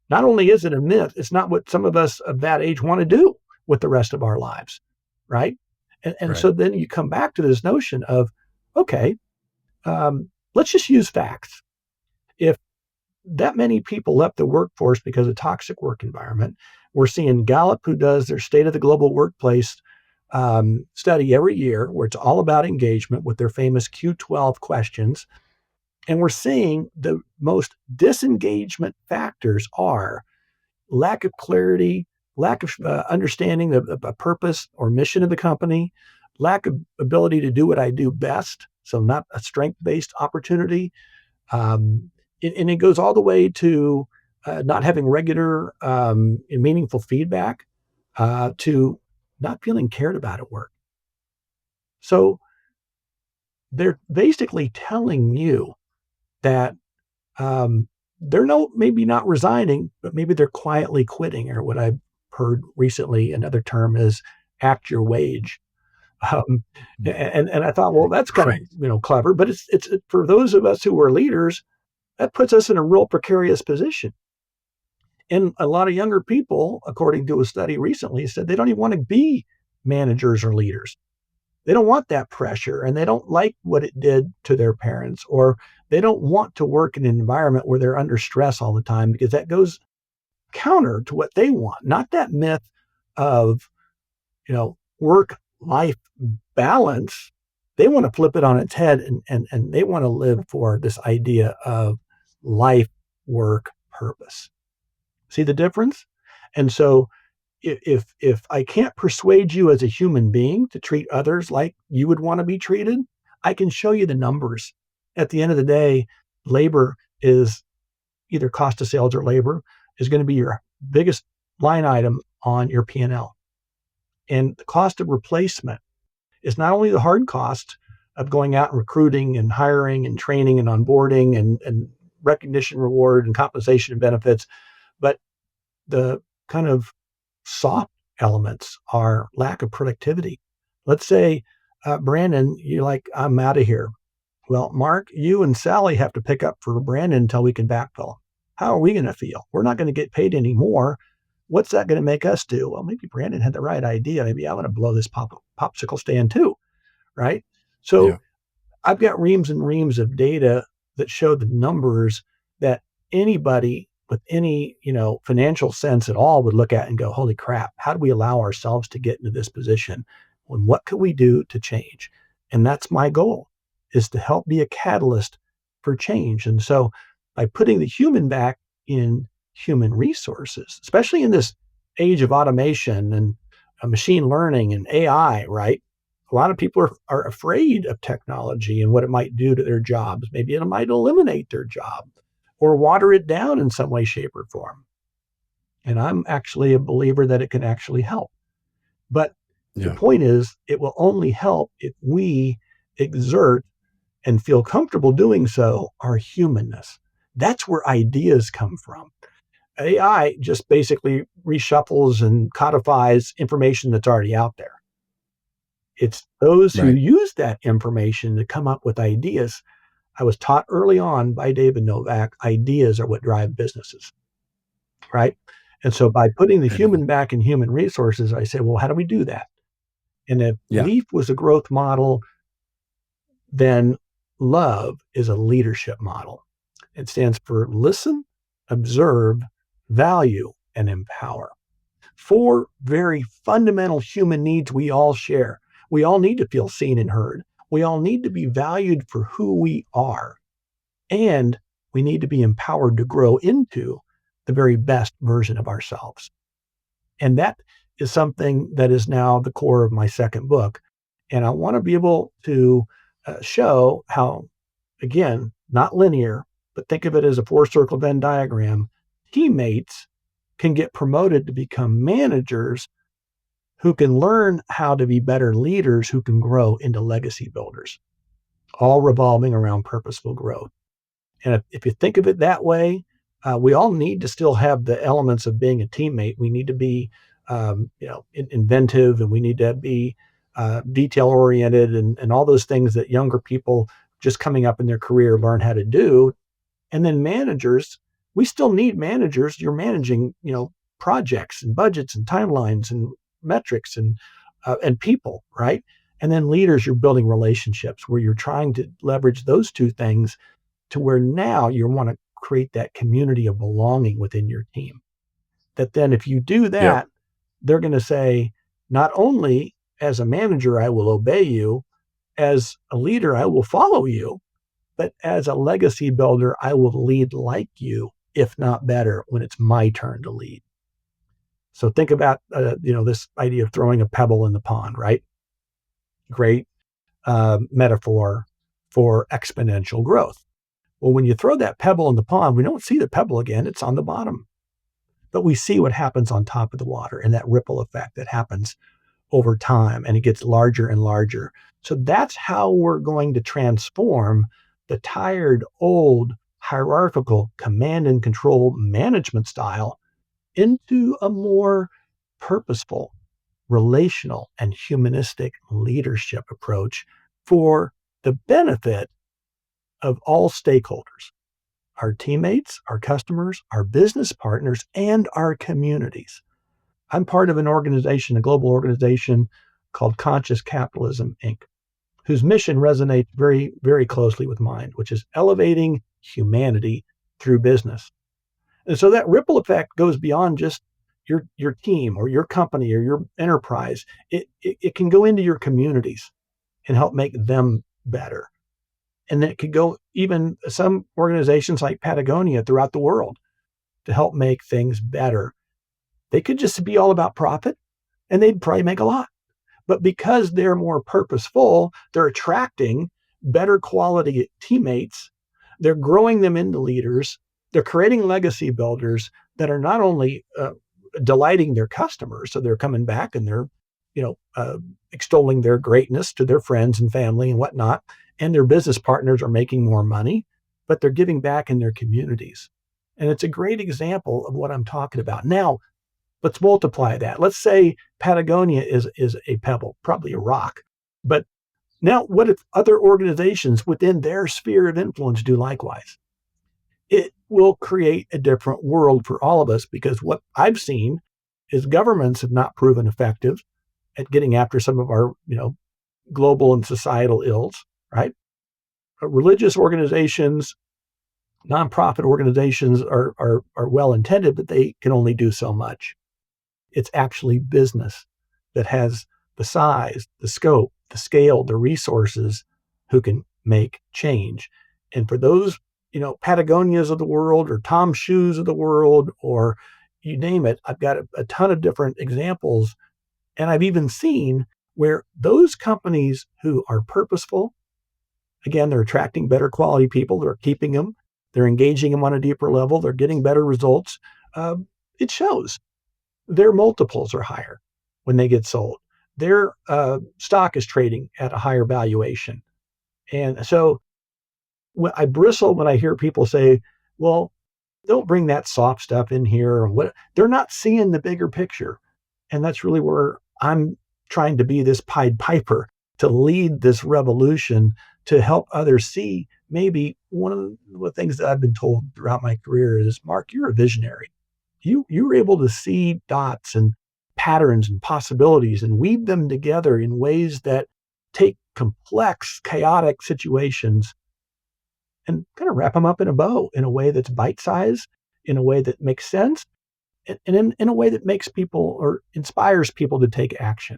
Not only is it a myth, it's not what some of us of that age want to do with the rest of our lives, right? And Right. So then you come back to this notion of, okay, let's just use facts. If that many people left the workforce because of toxic work environment, we're seeing Gallup, who does their State of the Global Workplace study every year, where it's all about engagement with their famous Q12 questions. And we're seeing the most disengagement factors are lack of clarity, lack of understanding of a purpose or mission of the company, lack of ability to do what I do best, so not a strength-based opportunity, and it goes all the way to not having regular and meaningful feedback, to not feeling cared about at work. So they're basically telling you that they're maybe not resigning, but maybe they're quietly quitting, or what I've heard recently, another term is act your wage. Um, and I thought, well, that's kind of Right. clever, but it's for those of us who are leaders, that puts us in a real precarious position. And a lot of younger people, according to a study recently, said they don't even want to be managers or leaders. They don't want that pressure, and they don't like what it did to their parents, or they don't want to work in an environment where they're under stress all the time, because that goes counter to what they want. Not that myth of, work life balance. They want to flip it on its head, and they want to live for this idea of life work purpose. See the difference? And so if I can't persuade you as a human being to treat others like you would want to be treated, I can show you the numbers. At the end of the day, labor is either cost of sales, or labor is going to be your biggest line item on your P&L. And the cost of replacement is not only the hard cost of going out and recruiting and hiring and training and onboarding and recognition, reward, and compensation and benefits, but the kind of soft elements are lack of productivity. Let's say, Brandon, you're like, I'm out of here. Well, Mark, you and Sally have to pick up for Brandon until we can backfill. How are we going to feel? We're not going to get paid anymore. What's that going to make us do? Well, maybe Brandon had the right idea. Maybe I'm going to blow this popsicle stand too, right? So Yeah. I've got reams and reams of data that show the numbers that anybody with any, financial sense at all would look at and go, holy crap, how do we allow ourselves to get into this position? And what could we do to change? And that's my goal, is to help be a catalyst for change. And so by putting the human back in human resources, especially in this age of automation and machine learning and AI, right? A lot of people are afraid of technology and what it might do to their jobs. Maybe it might eliminate their job or water it down in some way, shape, or form. And I'm actually a believer that it can actually help. But the Yeah. point is, it will only help if we exert and feel comfortable doing so our humanness. That's where ideas come from. AI just basically reshuffles and codifies information that's already out there. It's those who Right. use that information to come up with ideas. I was taught early on by David Novak, ideas are what drive businesses, right? And so by putting the Right on. human back in human resources, I said, well, how do we do that? And if Yeah. LEAF was a growth model, then LOVE is a leadership model. It stands for listen, observe, value, and empower. 4 very fundamental human needs we all share. We all need to feel seen and heard. We all need to be valued for who we are. And we need to be empowered to grow into the very best version of ourselves. And that is something that is now the core of my second book. And I want to be able to show how, again, not linear, but think of it as a 4-circle Venn diagram, teammates can get promoted to become managers who can learn how to be better leaders who can grow into legacy builders, all revolving around purposeful growth. And if you think of it that way, we all need to still have the elements of being a teammate. We need to be, inventive, and we need to be detail oriented, and all those things that younger people just coming up in their career learn how to do. And then managers, we still need managers. You're managing, projects and budgets and timelines and metrics and people, right? And then leaders, you're building relationships where you're trying to leverage those two things to where now you want to create that community of belonging within your team. That then if you do Yep. that, they're going to say, not only as a manager, I will obey you, as a leader, I will follow you, but as a legacy builder, I will lead like you, if not better, when it's my turn to lead. So think about, this idea of throwing a pebble in the pond, right? Great metaphor for exponential growth. Well, when you throw that pebble in the pond, we don't see the pebble again. It's on the bottom. But we see what happens on top of the water and that ripple effect that happens over time, and it gets larger and larger. So that's how we're going to transform the tired, old, hierarchical command and control management style into a more purposeful, relational, and humanistic leadership approach for the benefit of all stakeholders, our teammates, our customers, our business partners, and our communities. I'm part of an organization, a global organization called Conscious Capitalism, Inc., whose mission resonates very, very closely with mine, which is elevating humanity through business. And so that ripple effect goes beyond just your team or your company or your enterprise. It can go into your communities and help make them better. And it could go even some organizations like Patagonia throughout the world to help make things better. They could just be all about profit and they'd probably make a lot. But because they're more purposeful, they're attracting better quality teammates. They're growing them into leaders. They're creating legacy builders that are not only delighting their customers, so they're coming back and they're, extolling their greatness to their friends and family and whatnot, and their business partners are making more money, but they're giving back in their communities. And it's a great example of what I'm talking about. Now, let's multiply that. Let's say Patagonia is a pebble, probably a rock. But now what if other organizations within their sphere of influence do likewise? It will create a different world for all of us, because what I've seen is governments have not proven effective at getting after some of our, global and societal ills, right? Religious organizations, nonprofit organizations are well intended, but they can only do so much. It's actually business that has the size, the scope, the scale, the resources who can make change. And for those, Patagonias of the world or Tom Shoes of the world, or you name it, I've got a ton of different examples. And I've even seen where those companies who are purposeful, again, they're attracting better quality people, they're keeping them, they're engaging them on a deeper level, they're getting better results. It shows. Their multiples are higher when they get sold. Their stock is trading at a higher valuation. And so I bristle when I hear people say, well, don't bring that soft stuff in here. Or what? They're not seeing the bigger picture. And that's really where I'm trying to be this Pied Piper, to lead this revolution, to help others see. Maybe one of the things that I've been told throughout my career is, Mark, you're a visionary. You were able to see dots and patterns and possibilities and weave them together in ways that take complex, chaotic situations and kind of wrap them up in a bow in a way that's bite-sized, in a way that makes sense, and in a way that makes people or inspires people to take action.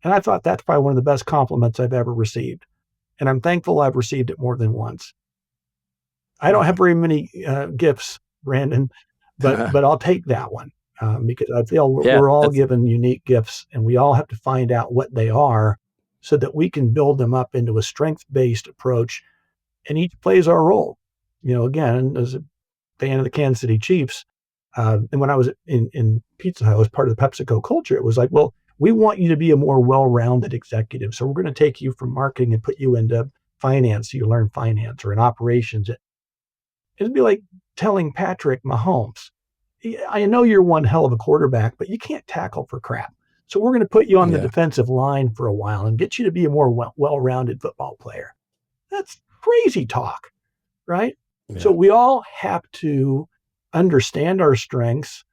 And I thought that's probably one of the best compliments I've ever received. And I'm thankful I've received it more than once. I don't have very many gifts, Brandon, but I'll take that one because I feel we're all given unique gifts, and we all have to find out what they are so that we can build them up into a strength-based approach, and each plays our role. Again, as a fan of the Kansas City Chiefs, and when I was in Pizza Hut, I was part of the PepsiCo culture. It was like, well, we want you to be a more well-rounded executive. So we're going to take you from marketing and put you into finance. So you learn finance, or in operations. It'd be like telling Patrick Mahomes, I know you're one hell of a quarterback, but you can't tackle for crap. So we're going to put you on the defensive line for a while and get you to be a more well-rounded football player. That's crazy talk, right? Yeah. So we all have to understand our strengths,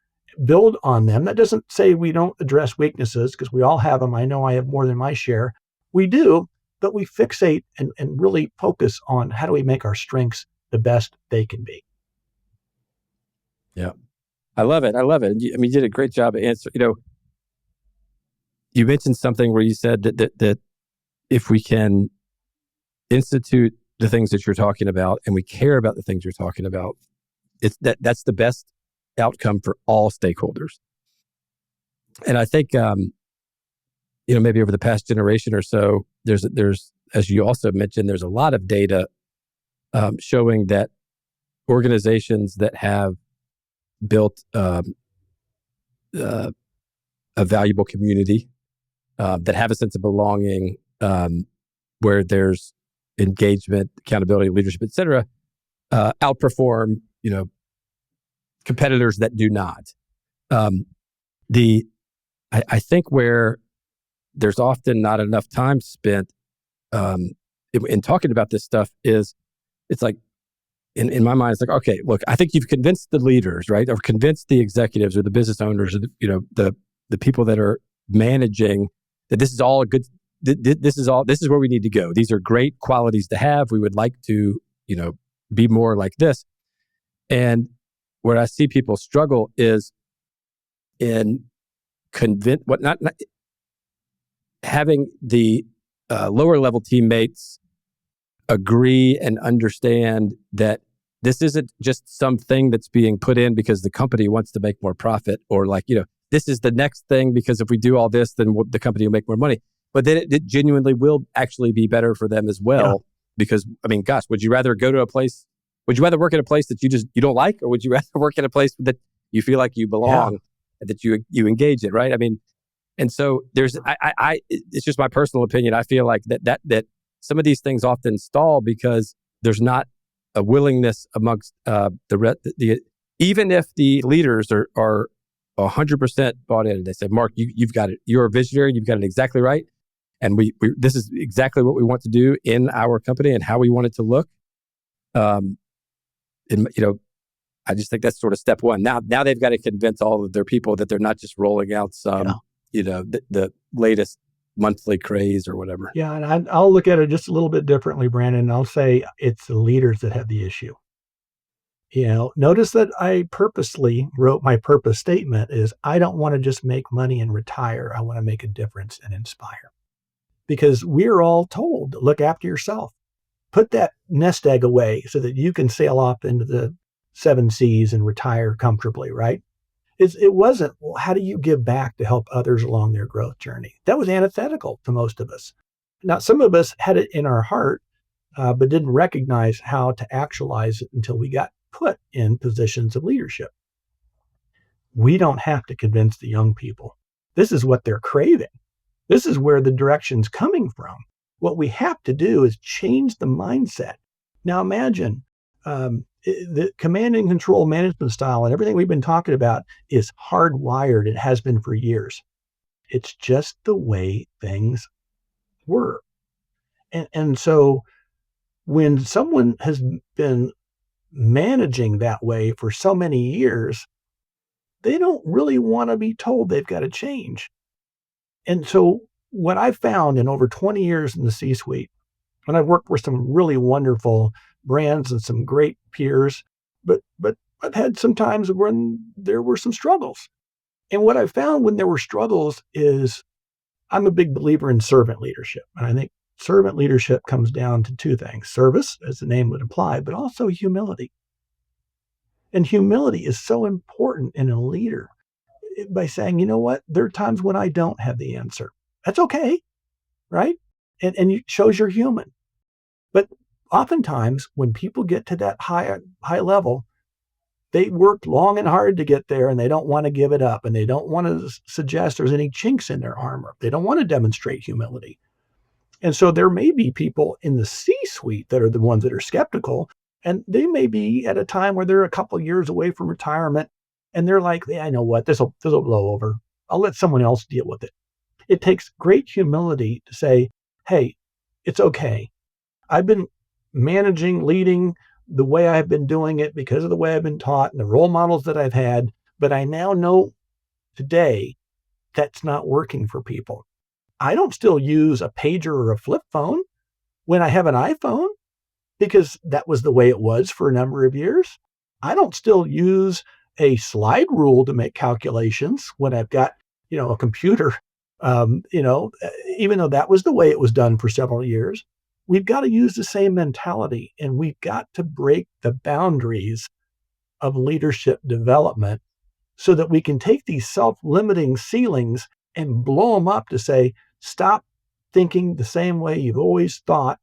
build on them. That doesn't say we don't address weaknesses, because we all have them. I know I have more than my share. We do, but we fixate and really focus on how do we make our strengths the best they can be. Yeah. I love it. You did a great job of answering. You mentioned something where you said that if we can institute the things that you're talking about, and we care about the things you're talking about, that's the best outcome for all stakeholders. And I think, maybe over the past generation or so, there's, as you also mentioned, there's a lot of data showing that organizations that have built a valuable community, that have a sense of belonging, where there's engagement, accountability, leadership, et cetera, outperform, competitors that do not. I think where there's often not enough time spent in talking about this stuff is, it's like, in my mind, it's like, okay, look, I think you've convinced the leaders, right? Or convinced the executives or the business owners, or the people that are managing, that this is all a good, this is where we need to go. These are great qualities to have. We would like to, be more like this. And where I see people struggle is in not having the lower level teammates agree and understand that this isn't just something that's being put in because the company wants to make more profit, or this is the next thing because if we do all this, then the company will make more money. But then it genuinely will actually be better for them as well. Yeah. Because, gosh, would you rather go to a place? Would you rather work at a place that you don't like, or would you rather work at a place that you feel like you belong, and that you engage in, right? And so there's, it's just my personal opinion. I feel like that some of these things often stall because there's not a willingness amongst even if the leaders are 100% bought in, and they say, Mark, you've got it. You're a visionary. You've got it exactly right. And we this is exactly what we want to do in our company and how we want it to look. And I just think that's sort of step one. Now they've got to convince all of their people that they're not just rolling out some, the latest monthly craze or whatever. Yeah, and I'll look at it just a little bit differently, Brandon. I'll say it's the leaders that have the issue. Notice that I purposely wrote my purpose statement is, I don't want to just make money and retire. I want to make a difference and inspire. Because we're all told, look after yourself. Put that nest egg away so that you can sail off into the 7 seas and retire comfortably, right? It wasn't, well, how do you give back to help others along their growth journey? That was antithetical to most of us. Now, some of us had it in our heart, but didn't recognize how to actualize it until we got put in positions of leadership. We don't have to convince the young people. This is what they're craving. This is where the direction's coming from. What we have to do is change the mindset. Now imagine the command and control management style and everything we've been talking about is hardwired. It has been for years. It's just the way things were. And so when someone has been managing that way for so many years, they don't really want to be told they've got to change. And so what I've found in over 20 years in the C-suite, and I've worked with some really wonderful brands and some great peers, but I've had some times when there were some struggles. And what I found when there were struggles is, I'm a big believer in servant leadership. And I think servant leadership comes down to 2 things: service, as the name would imply, but also humility. And humility is so important in a leader, by saying, you know what, there are times when I don't have the answer. That's okay, right? And it shows you're human. But oftentimes when people get to that high level, they worked long and hard to get there, and they don't want to give it up, and they don't want to suggest there's any chinks in their armor. They don't want to demonstrate humility. And so there may be people in the C-suite that are the ones that are skeptical, and they may be at a time where they're a couple years away from retirement, and they're like, yeah, I know what, this will blow over. I'll let someone else deal with it. It takes great humility to say, hey, it's okay. I've been managing, leading the way I've been doing it because of the way I've been taught and the role models that I've had, but I now know today that's not working for people. I don't still use a pager or a flip phone when I have an iPhone, because that was the way it was for a number of years. I don't still use a slide rule to make calculations when I've got, a computer, even though that was the way it was done for several years. We've got to use the same mentality, and we've got to break the boundaries of leadership development so that we can take these self-limiting ceilings and blow them up to say, stop thinking the same way you've always thought,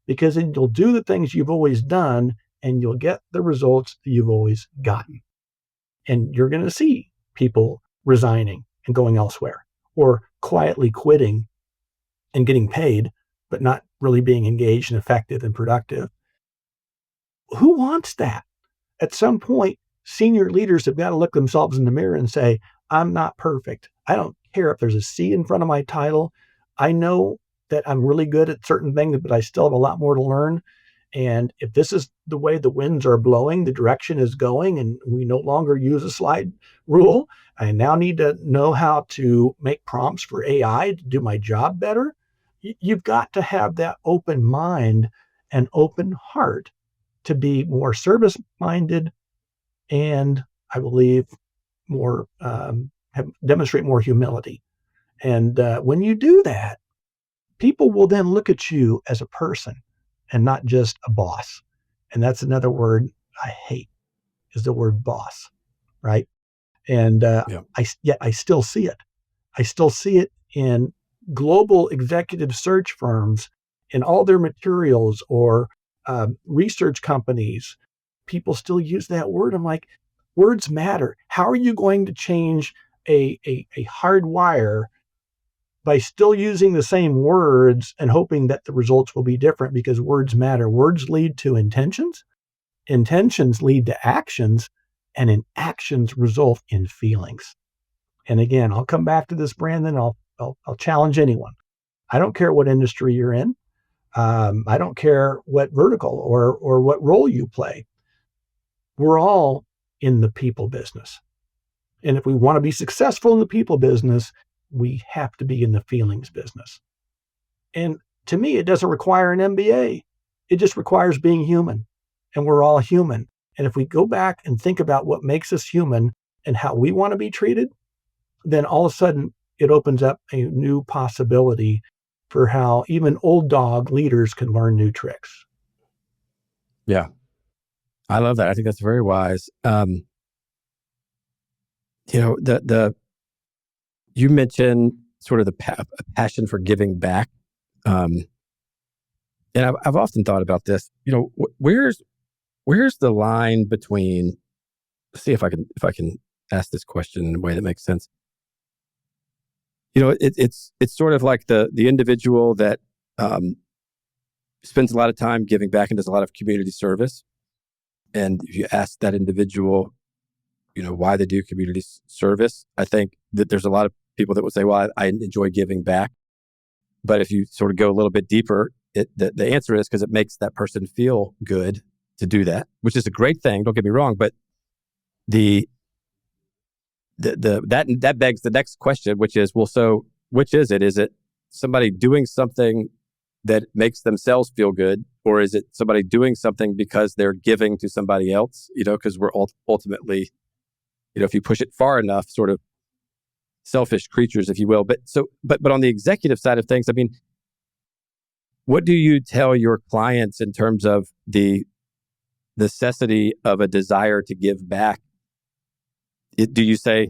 because then you'll do the things you've always done and you'll get the results that you've always gotten. And you're going to see people resigning and going elsewhere, or quietly quitting and getting paid, but not really being engaged and effective and productive. Who wants that? At some point, senior leaders have got to look themselves in the mirror and say, I'm not perfect. I don't care if there's a C in front of my title. I know that I'm really good at certain things, but I still have a lot more to learn. And if this is the way the winds are blowing, the direction is going, and we no longer use a slide rule, I now need to know how to make prompts for AI to do my job better. You've got to have that open mind and open heart to be more service minded, and I believe more demonstrate more humility. And when you do that, people will then look at you as a person and not just a boss. And that's another word I hate, is the word boss, right? And Yeah. I still see it. I still see it in global executive search firms, in all their materials, or research companies. People still use that word. I'm like, words matter. How are you going to change a hard wire by still using the same words and hoping that the results will be different? Because words matter. Words lead to intentions. Intentions lead to actions, and in actions result in feelings. And again, I'll come back to this, Brandon. I'll challenge anyone. I don't care what industry you're in. I don't care what vertical or what role you play. We're all in the people business. And if we want to be successful in the people business, we have to be in the feelings business. And to me, it doesn't require an MBA. It just requires being human. And we're all human. And if we go back and think about what makes us human and how we want to be treated, then all of a sudden it opens up a new possibility for how even old dog leaders can learn new tricks. Yeah. I love that. I think that's very wise. You mentioned sort of the passion for giving back. And I've often thought about this, where's the line between, see if I can ask this question in a way that makes sense. It's sort of like the individual that spends a lot of time giving back and does a lot of community service. And if you ask that individual, why they do community service, I think that there's a lot of people that would say, well, I enjoy giving back. But if you sort of go a little bit deeper, the answer is because it makes that person feel good to do that, which is a great thing. Don't get me wrong, but that begs the next question, which is, well, so which is it? Is it somebody doing something that makes themselves feel good, or is it somebody doing something because they're giving to somebody else? Because we're ultimately, if you push it far enough, sort of selfish creatures, if you will. But on the executive side of things, I mean, what do you tell your clients in terms of the necessity of a desire to give back? Do you say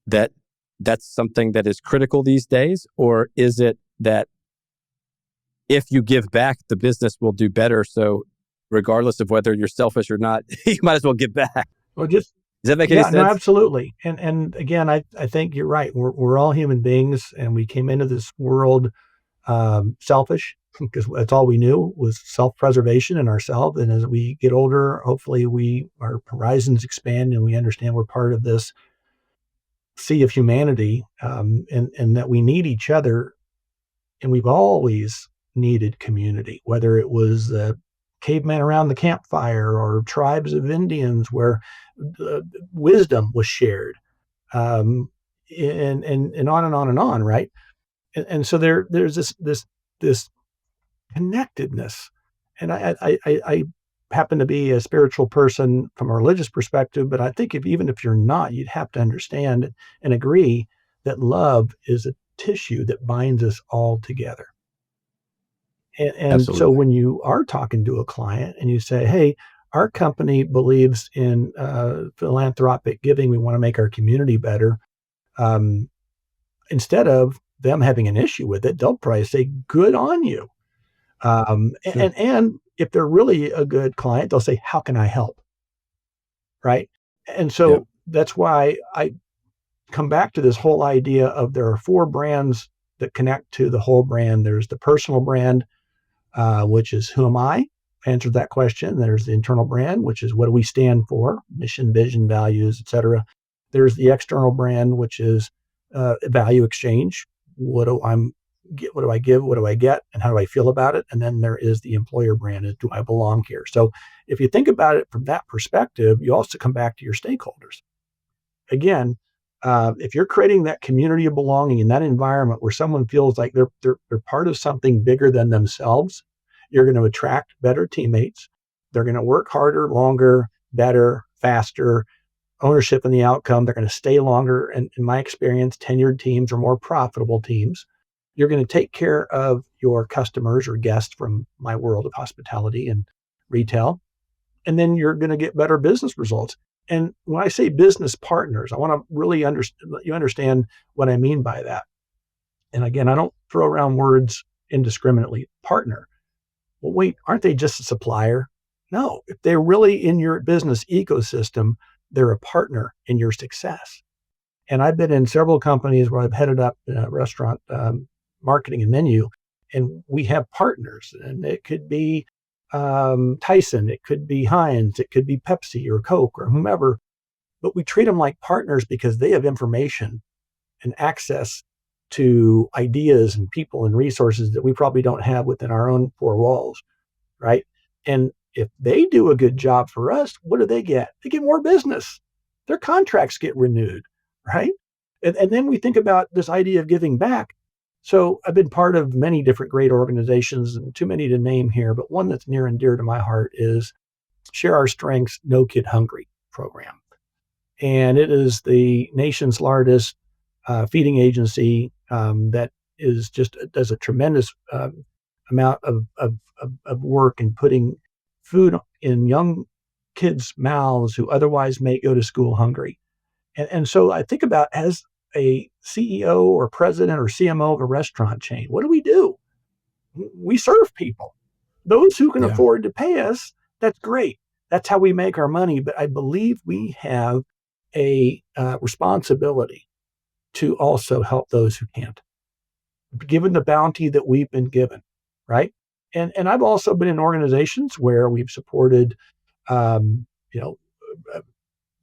that that's something that is critical these days, or is it that if you give back, the business will do better? So regardless of whether you're selfish or not, you might as well give back. Well, does that make any sense? No, absolutely. And again, I think you're right. We're all human beings, and we came into this world selfish, because that's all we knew was self-preservation and ourselves. And as we get older, hopefully our horizons expand and we understand we're part of this sea of humanity, and that we need each other. And we've always needed community, whether it was the cavemen around the campfire or tribes of Indians where wisdom was shared, and on and on and on, right? And so there's this connectedness. And I happen to be a spiritual person from a religious perspective, but I think even if you're not, you'd have to understand and agree that love is a tissue that binds us all together. And so when you are talking to a client and you say, hey, our company believes in philanthropic giving, we want to make our community better, instead of them having an issue with it, they'll probably say, good on you. Sure. And if they're really a good client, they'll say, "How can I help?" Right? And Yeah. so that's why I come back to this whole idea of there are four brands that connect to the whole brand. There's the personal brand, which is who am I? Answer that question. There's the internal brand, which is what do we stand for? Mission, vision, values, etc. There's the external brand, which is value exchange. What do I get? What do I give? What do I get? And how do I feel about it? And then there is the employer brand. Is do I belong here? So if you think about it from that perspective, you also come back to your stakeholders. Again, if you're creating that community of belonging in that environment where someone feels like they're part of something bigger than themselves, you're going to attract better teammates. They're going to work harder, longer, better, faster, ownership in the outcome. They're going to stay longer. And in my experience, tenured teams are more profitable teams. You're going to take care of your customers or guests from my world of hospitality and retail, and then you're going to get better business results. And when I say business partners, I want to really understand what I mean by that. And again, I don't throw around words indiscriminately. Partner. Well, wait, aren't they just a supplier? No, if they're really in your business ecosystem, they're a partner in your success. And I've been in several companies where I've headed up restaurant marketing and menu, and we have partners, and it could be Tyson, it could be Heinz, it could be Pepsi or Coke or whomever, but we treat them like partners because they have information and access to ideas and people and resources that we probably don't have within our own four walls, right? And if they do a good job for us, what do they get? They get more business. Their contracts get renewed, right? And then we think about this idea of giving back. So I've been part of many different great organizations, and too many to name here, but one that's near and dear to my heart is Share Our Strengths No Kid Hungry program. And it is the nation's largest feeding agency that is just does a tremendous amount of work in putting food in young kids' mouths who otherwise may go to school hungry. And so I think about as a CEO or president or CMO of a restaurant chain, what do? We serve people. Those who can Yeah. afford to pay us, that's great. That's how we make our money. But I believe we have a responsibility to also help those who can't, given the bounty that we've been given, right? And I've also been in organizations where we've supported, um, you know,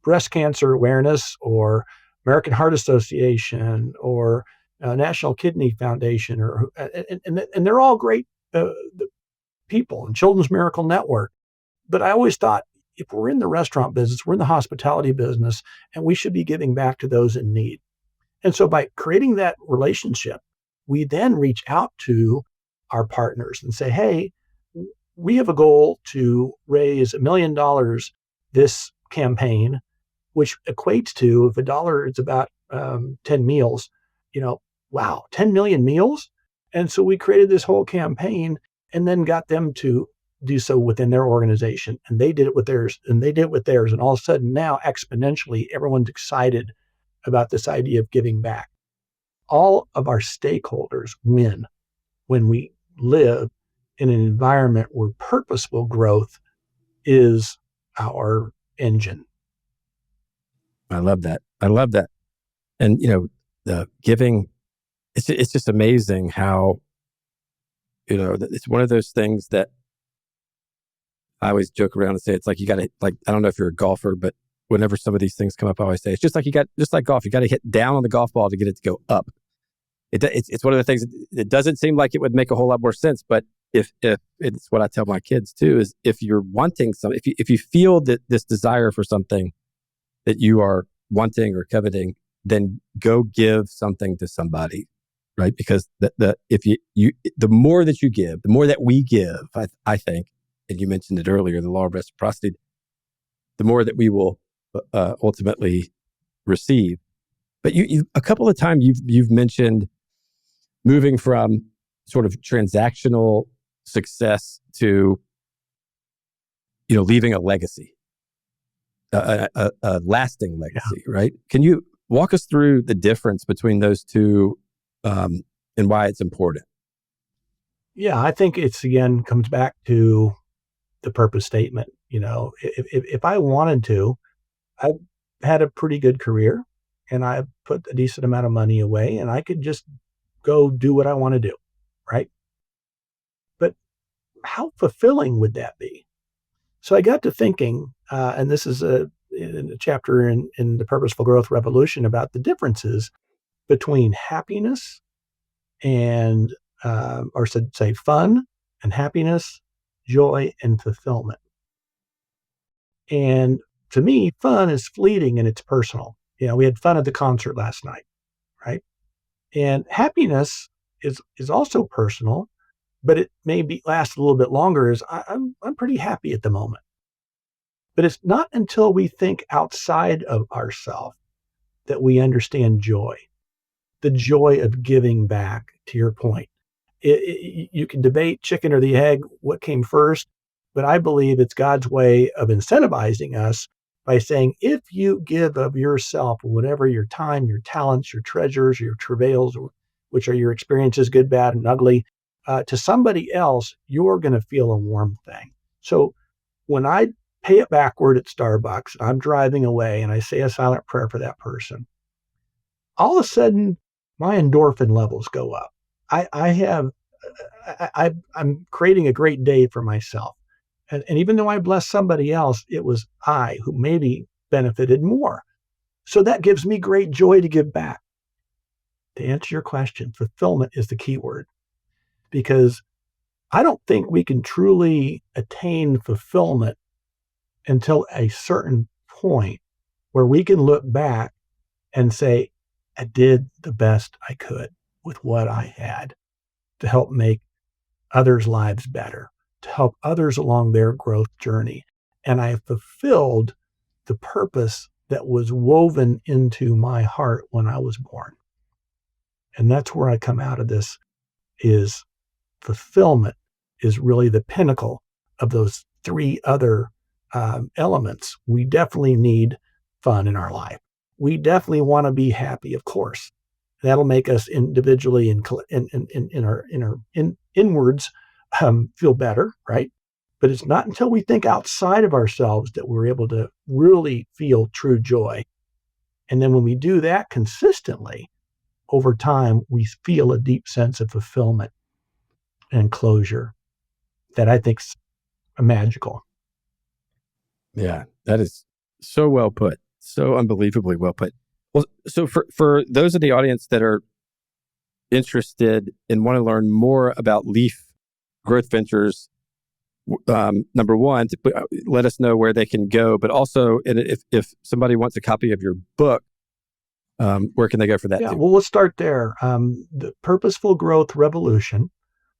breast cancer awareness or American Heart Association or National Kidney Foundation, or and they're all great people, and Children's Miracle Network. But I always thought if we're in the restaurant business, we're in the hospitality business, and we should be giving back to those in need. And so by creating that relationship, we then reach out to our partners and say, hey, we have a goal to raise $1 million this campaign, which equates to, if a dollar is about 10 meals, wow, 10 million meals. And so we created this whole campaign and then got them to do so within their organization. And they did it with theirs, and they did it with theirs. And all of a sudden now exponentially, everyone's excited about this idea of giving back. All of our stakeholders win when we live in an environment where purposeful growth is our engine. I love that. I love that. And, the giving, it's just amazing how, it's one of those things that I always joke around and say, it's like, you got to, like, I don't know if you're a golfer, but whenever some of these things come up, I always say, it's just like golf, you got to hit down on the golf ball to get it to go up. It's one of the things it doesn't seem like it would make a whole lot more sense, but if it's what I tell my kids too, is if you're wanting something, if you feel that this desire for something that you are wanting or coveting, then go give something to somebody, right? Because if you the more that you give, the more that we give, I think, and you mentioned it earlier, the law of reciprocity, the more that we will ultimately receive. But you a couple of times you've mentioned moving from sort of transactional success to, leaving a legacy, a lasting legacy, right? Can you walk us through the difference between those two and why it's important? Yeah, I think it's again comes back to the purpose statement. If I wanted to, I've had a pretty good career and I put a decent amount of money away and I could just go do what I want to do, right? But how fulfilling would that be? So I got to thinking, and this is in a chapter in the Purposeful Growth Revolution about the differences between happiness and, or should say, fun and happiness, joy and fulfillment. And to me, fun is fleeting and it's personal. We had fun at the concert last night, right? And happiness is also personal, but it may be last a little bit longer. I'm pretty happy at the moment. But it's not until we think outside of ourselves that we understand joy, the joy of giving back, to your point. You can debate chicken or the egg, what came first, but I believe it's God's way of incentivizing us by saying, if you give of yourself, whatever your time, your talents, your treasures, your travails, which are your experiences, good, bad, and ugly, to somebody else, you're going to feel a warm thing. So when I pay it backward at Starbucks, I'm driving away and I say a silent prayer for that person, all of a sudden my endorphin levels go up. I'm creating a great day for myself. And even though I blessed somebody else, it was I who maybe benefited more. So that gives me great joy to give back. To answer your question, fulfillment is the key word, because I don't think we can truly attain fulfillment until a certain point where we can look back and say, I did the best I could with what I had to help make others' lives better, to help others along their growth journey. And I fulfilled the purpose that was woven into my heart when I was born. And that's where I come out of this, is fulfillment is really the pinnacle of those three other elements. We definitely need fun in our life. We definitely want to be happy, of course. That'll make us individually and in our inwards feel better, right? But it's not until we think outside of ourselves that we're able to really feel true joy. And then when we do that consistently over time, we feel a deep sense of fulfillment and closure that I think's magical. Yeah, that is so well put. So unbelievably well put. Well, so for those in the audience that are interested and want to learn more about Leaf Growth Ventures, number one, let us know where they can go. But also, and if somebody wants a copy of your book, where can they go for that? Yeah, too? well, let's start there. The Purposeful Growth Revolution,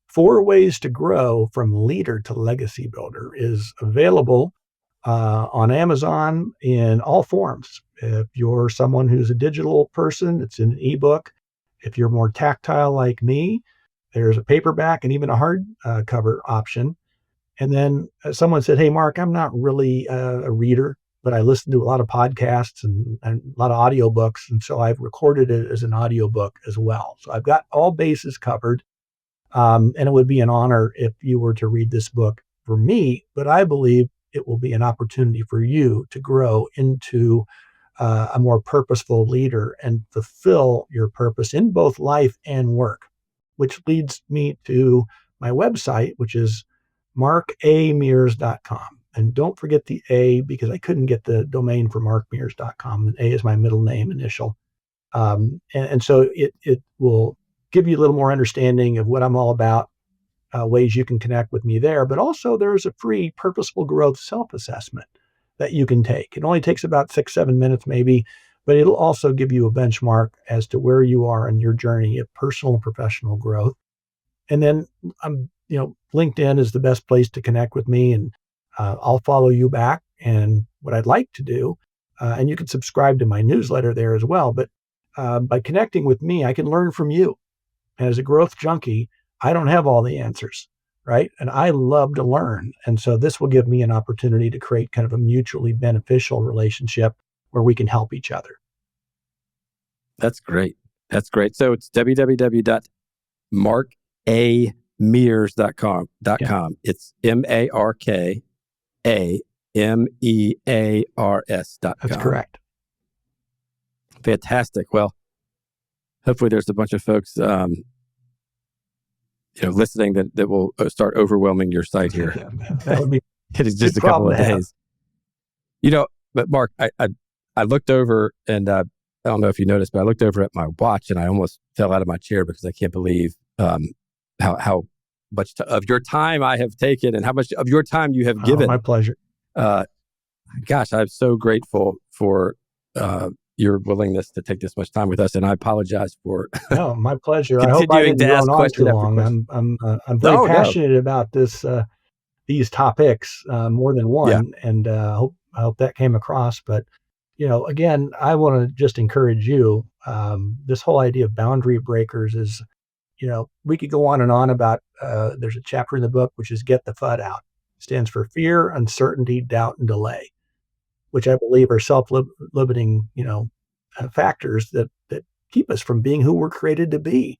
4 Ways to Grow from Leader to Legacy Builder, is available on Amazon in all forms. If you're someone who's a digital person, it's an ebook. If you're more tactile like me, there's a paperback and even a hard cover option. And then someone said, hey, Mark, I'm not really a reader, but I listen to a lot of podcasts and a lot of audiobooks. And so I've recorded it as an audiobook as well. So I've got all bases covered. And it would be an honor if you were to read this book for me, but I believe it will be an opportunity for you to grow into a more purposeful leader and fulfill your purpose in both life and work, which leads me to my website, which is markamears.com. And don't forget the A, because I couldn't get the domain for markmears.com. And A is my middle name initial. And so it will give you a little more understanding of what I'm all about, ways you can connect with me there. But also there's a free purposeful growth self-assessment that you can take. It only takes about 6-7 minutes maybe, but it'll also give you a benchmark as to where you are in your journey of personal and professional growth. And then LinkedIn is the best place to connect with me, and I'll follow you back. And what I'd like to do, and you can subscribe to my newsletter there as well, but by connecting with me, I can learn from you. And as a growth junkie, I don't have all the answers, right? And I love to learn. And so this will give me an opportunity to create kind of a mutually beneficial relationship where we can help each other. That's great. That's great. So it's www.markamears.com. Mears.com. Yeah, It's that's MARKAMEARS.com. correct. Fantastic. Well, hopefully there's a bunch of folks listening that will start overwhelming your site here. That would be It is a just good a couple problem of to have. days. But Mark, I looked over and I don't know if you noticed, but I looked over at my watch and I almost fell out of my chair because I can't believe how much of your time I have taken and how much of your time you have given. My pleasure. Gosh, I'm so grateful for your willingness to take this much time with us, and I apologize for No, my pleasure. I hope I continuing didn't to ask drone on too question after long. question. I'm very No. passionate about these topics more than one, Yeah. and I hope that came across. But again, I want to just encourage you. This whole idea of boundary breakers is, we could go on and on about. There's a chapter in the book which is "Get the FUD Out." It stands for fear, uncertainty, doubt, and delay, which I believe are self-limiting, factors that keep us from being who we're created to be.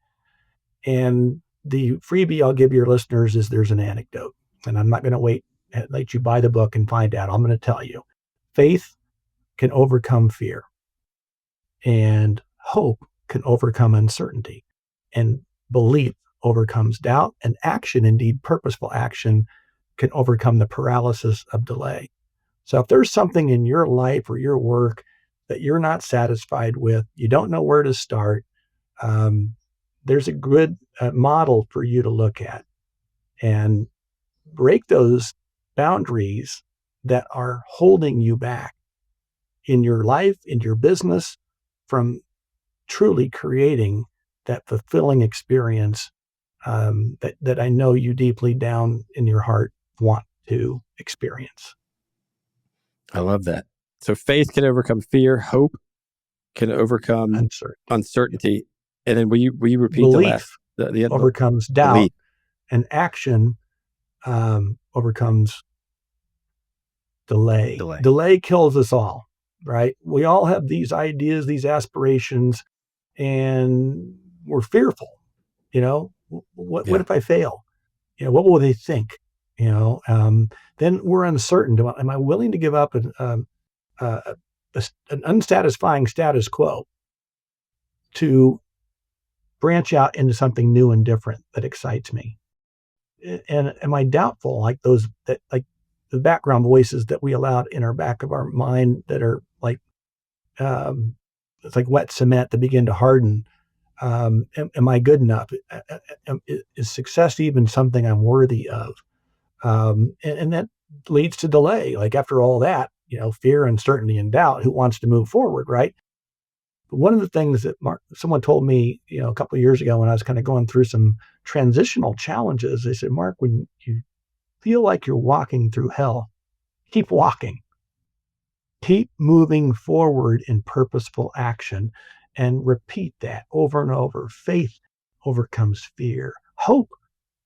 And the freebie I'll give your listeners is there's an anecdote, and I'm not going to wait and let you buy the book and find out. I'm going to tell you, faith can overcome fear, and hope can overcome uncertainty, and belief overcomes doubt, and action, indeed purposeful action, can overcome the paralysis of delay. So if there's something in your life or your work that you're not satisfied with, you don't know where to start, there's a good model for you to look at and break those boundaries that are holding you back in your life, in your business, from truly creating that fulfilling experience that I know you deeply down in your heart want to experience. I love that. So faith can overcome fear, hope can overcome uncertainty, and then will you repeat Belief the overcomes doubt, belief. and action overcomes delay. Delay kills us all, right? We all have these ideas, these aspirations, and we're fearful. What if I fail? What will they think? Then we're uncertain. Am I willing to give up an unsatisfying status quo to branch out into something new and different that excites me? And am I doubtful, like the background voices that we allowed in our back of our mind that are like, it's like wet cement that begin to harden? Am I good enough? Is success even something I'm worthy of? And that leads to delay. Like after all that, fear, uncertainty, and doubt, who wants to move forward, right? But one of the things that someone told me, a couple of years ago when I was kind of going through some transitional challenges, they said, Mark, when you feel like you're walking through hell, keep walking. Keep moving forward in purposeful action, and repeat that over and over. Faith overcomes fear. Hope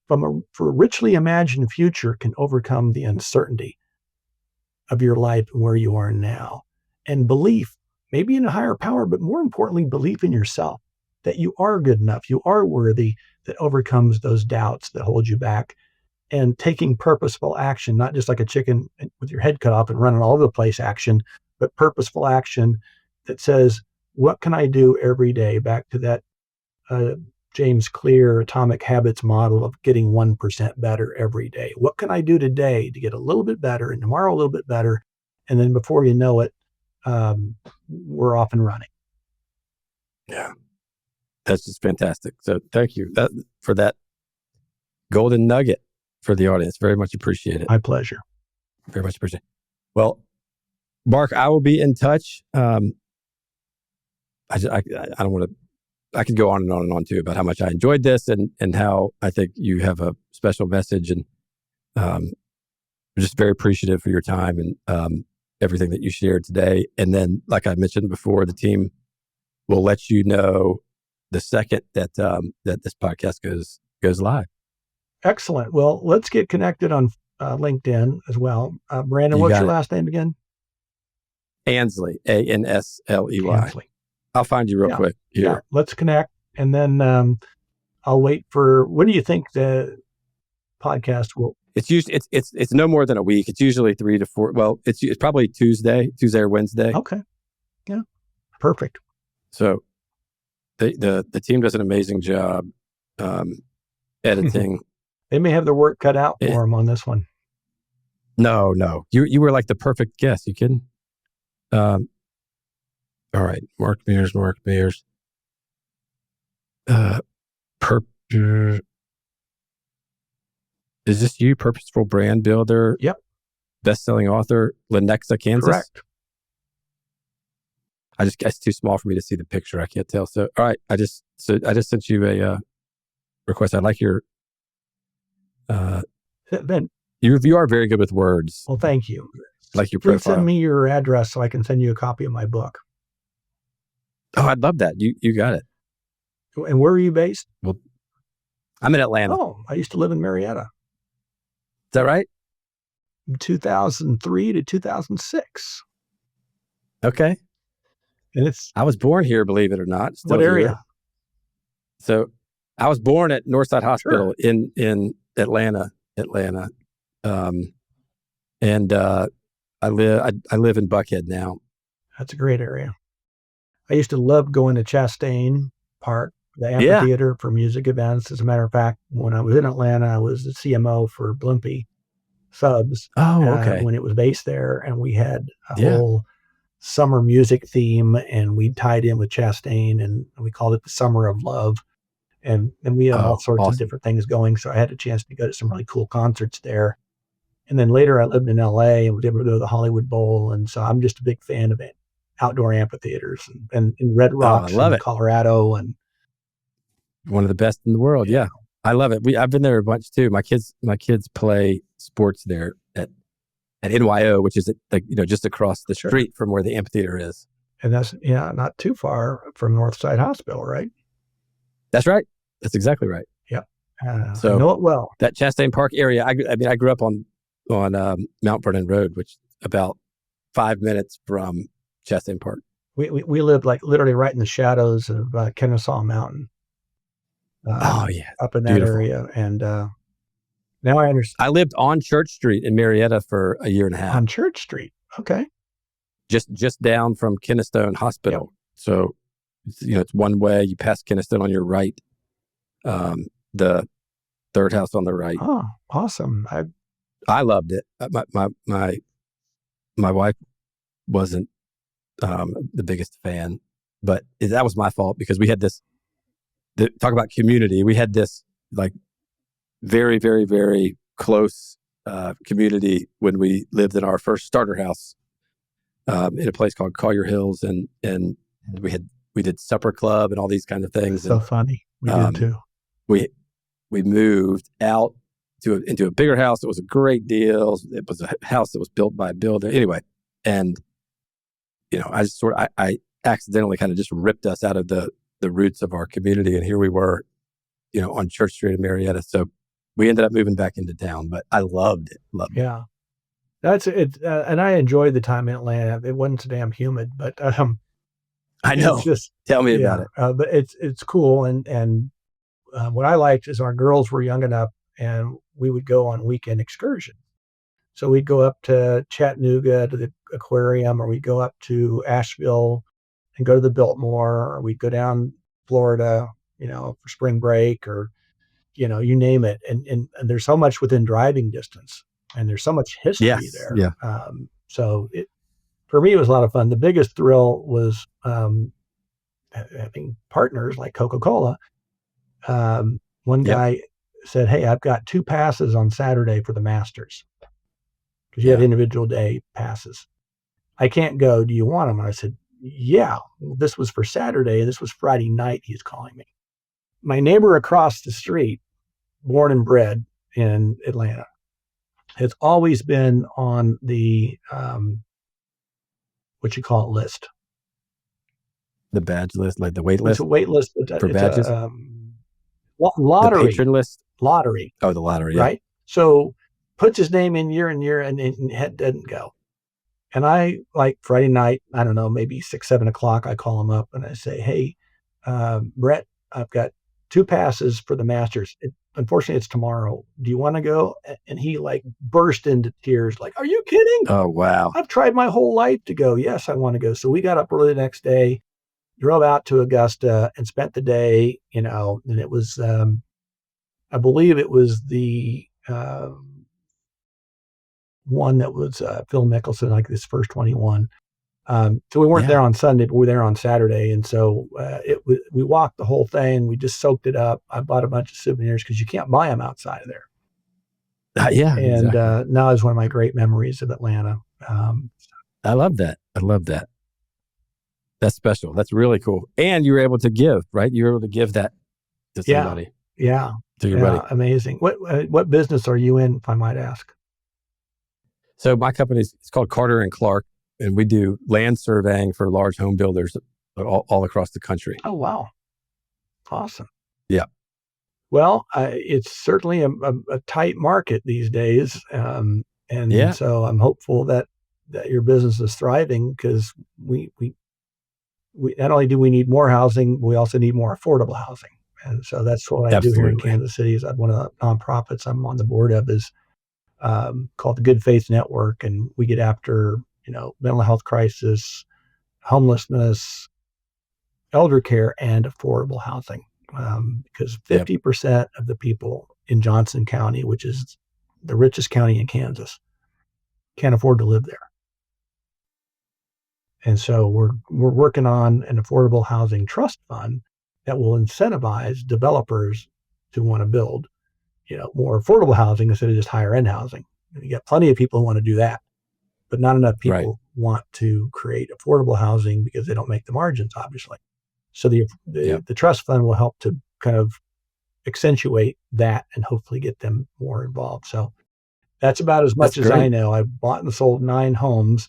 for a richly imagined future can overcome the uncertainty of your life and where you are now. And belief, maybe in a higher power, but more importantly, belief in yourself, that you are good enough, you are worthy, that overcomes those doubts that hold you back. And taking purposeful action, not just like a chicken with your head cut off and running all over the place action, but purposeful action that says, what can I do every day? Back to that James Clear Atomic Habits model of getting 1% better every day. What can I do today to get a little bit better, and tomorrow a little bit better? And then before you know it, we're off and running. Yeah, that's just fantastic. So thank you for that golden nugget for the audience. Very much appreciate it. My pleasure. Very much appreciate it. Well, Mark, I will be in touch. I don't want to, I could go on and on too about how much I enjoyed this and how I think you have a special message, and I'm just very appreciative for your time and everything that you shared today. And then, like I mentioned before, the team will let you know the second that that this podcast goes live. Excellent. Well, let's get connected on LinkedIn as well. Brandon, what's your last name again? Ansley, Ansley. Ansley. I'll find you real quick here. Yeah, let's connect, and then I'll wait for. When do you think podcast will. It's usually it's no more than a week. It's usually 3 to 4. Well, it's probably Tuesday or Wednesday. Okay. Yeah. Perfect. So the team does an amazing job editing. They may have their work cut out for them on this one. No. You were like the perfect guest. You kidding? All right. Mark Mears. Is this you? Purposeful brand builder? Yep. Best-selling author, Lenexa, Kansas? Correct. It's too small for me to see the picture. I can't tell. So, all right. I just sent you a request. I like your, Ben, you are very good with words. well, thank you. I like your Please profile. send me your address so I can send you a copy of my book. Oh, I'd love that. You got it. And where are you based? Well, I'm in Atlanta. Oh, I used to live in Marietta. Is that right? 2003 to 2006. Okay. And I was born here, believe it or not. Still what area? Here. So I was born at Northside Hospital in Atlanta. And I live in Buckhead now. That's a great area. I used to love going to Chastain Park, the amphitheater for music events. As a matter of fact, when I was in Atlanta, I was the CMO for Blimpie Subs. Oh, okay. When it was based there, and we had a whole summer music theme, and we tied in with Chastain, and we called it the Summer of Love. And we had all sorts of different things going. So I had a chance to go to some really cool concerts there. And then later I lived in LA and was able to go to the Hollywood Bowl. And so I'm just a big fan of it. Outdoor amphitheaters and in Red Rocks in Colorado, and one of the best in the world. Yeah. I love it. I've been there a bunch too. My kids play sports there at NYO, which is just across the street from where the amphitheater is. And that's not too far from Northside Hospital, right? That's right. That's exactly right. Yep. So I know it well. That Chastain Park area. I grew up on Mount Vernon Road, which is about 5 minutes from Chastain Park. We lived like literally right in the shadows of Kennesaw Mountain. Up in that area, and now I understand. I lived on Church Street in Marietta for a year and a half. On Church Street, okay. Just down from Kennestone Hospital. Yep. So, it's one way. You pass Kennestone on your right. The third house on the right. Oh, awesome! I loved it. My wife wasn't the biggest fan, but that was my fault because we had this. Talk about community. We had this like very, very, very close community when we lived in our first starter house in a place called Collier Hills, and we did supper club and all these kind of things. So funny. We did too. We moved out into a bigger house. It was a great deal. It was a house that was built by a builder. Anyway, and I accidentally kind of just ripped us out of the roots of our community, and here we were, on Church Street in Marietta. So we ended up moving back into town, but I loved it. Yeah, that's it. And I enjoyed the time in Atlanta. It wasn't so damn humid, but I know. Tell me about it. But it's cool, and what I liked is our girls were young enough, and we would go on weekend excursions. So we'd go up to Chattanooga to the aquarium, or we'd go up to Asheville and go to the Biltmore, or we'd go down Florida, for spring break, or, you name it. And there's so much within driving distance, and there's so much history there. Yeah. So for me, it was a lot of fun. The biggest thrill was having partners like Coca-Cola. One guy said, "Hey, I've got 2 passes on Saturday for the Masters." Because you had individual day passes. "I can't go. Do you want them?" And I said, "Yeah." Well, this was for Saturday. This was Friday night. He's calling me. My neighbor across the street, born and bred in Atlanta, has always been on the list. The badge list, like the wait list. It's a wait list for badges. Lottery. The patron list. Lottery. Oh, the lottery. Yeah. Right. So puts his name in year and year, and it doesn't go. And I, like Friday night, I don't know, maybe 6, 7 o'clock, I call him up and I say, "Hey, Brett, I've got 2 passes for the Masters. unfortunately, it's tomorrow. Do you want to go? And he like burst into tears, like, are you kidding? Oh, wow. I've tried my whole life to go. Yes, I want to go. So we got up early the next day, drove out to Augusta and spent the day, and it was, I believe it was the one that was Phil Mickelson, like this first 21. So we weren't there on Sunday, but we were there on Saturday. And so we walked the whole thing. We just soaked it up. I bought a bunch of souvenirs because you can't buy them outside of there. Yeah. And Exactly. now is one of my great memories of Atlanta. I love that. I love that. That's special. That's really cool. And you were able to give, right? You were able to give that to somebody. Yeah. To your buddy. Amazing. What business are you in, if I might ask? So my company it's called Carter and Clark, and we do land surveying for large home builders all across the country. Oh, wow. Awesome. Yeah. Well, it's certainly a tight market these days. So I'm hopeful that your business is thriving because we not only do we need more housing, we also need more affordable housing. And so that's what I do here in Kansas City. Is one of the nonprofits I'm on the board of is called the Good Faith Network, and we get after mental health crisis, homelessness, elder care, and affordable housing. Because 50% of the people in Johnson County, which is the richest county in Kansas, can't afford to live there. And so we're working on an affordable housing trust fund that will incentivize developers to want to build, more affordable housing instead of just higher end housing. And you got plenty of people who want to do that, but not enough people want to create affordable housing because they don't make the margins, obviously. So the trust fund will help to kind of accentuate that and hopefully get them more involved. So that's about as much as I know. I've bought and sold 9 homes.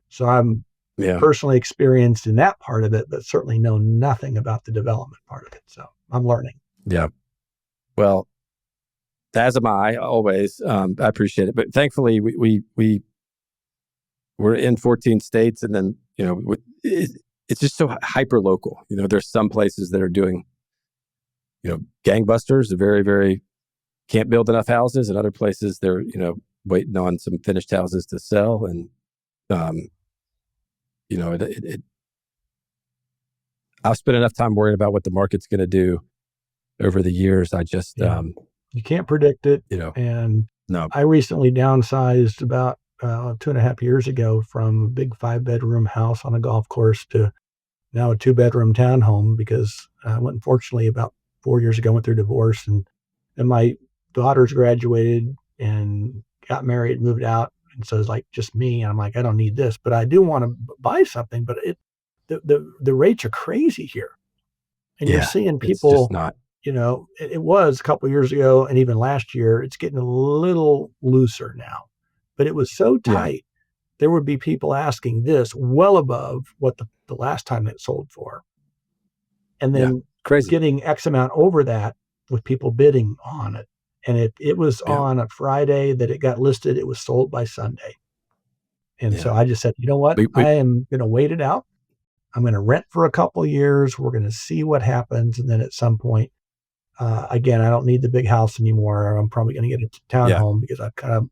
So I'm personally experienced in that part of it, but certainly know nothing about the development part of it. So I'm learning. Yeah. Well, as am I always. I appreciate it. But thankfully, we're in 14 states, and then, it's just so hyper local. There's some places that are doing, gangbusters. They're very, very can't build enough houses, and other places they're, waiting on some finished houses to sell. And, I've spent enough time worrying about what the market's going to do over the years. I just, you can't predict it. And no. I recently downsized about 2.5 years ago from a big 5-bedroom house on a golf course to now a 2-bedroom townhome because unfortunately about 4 years ago, I went through divorce and my daughters graduated and got married, moved out. And so it's like just me. And I'm like, I don't need this, but I do want to buy something, but the rates are crazy here. And you're seeing people, it's just not. It was a couple of years ago and even last year, it's getting a little looser now, but it was so tight. There would be people asking this well above what the last time it sold for. And then getting X amount over that with people bidding on it. And it was on a Friday that it got listed. It was sold by Sunday. And so I just said, you know what? I am going to wait it out. I'm going to rent for a couple of years. We're going to see what happens. And then at some point, again, I don't need the big house anymore. I'm probably going to get a townhome because I've kind of,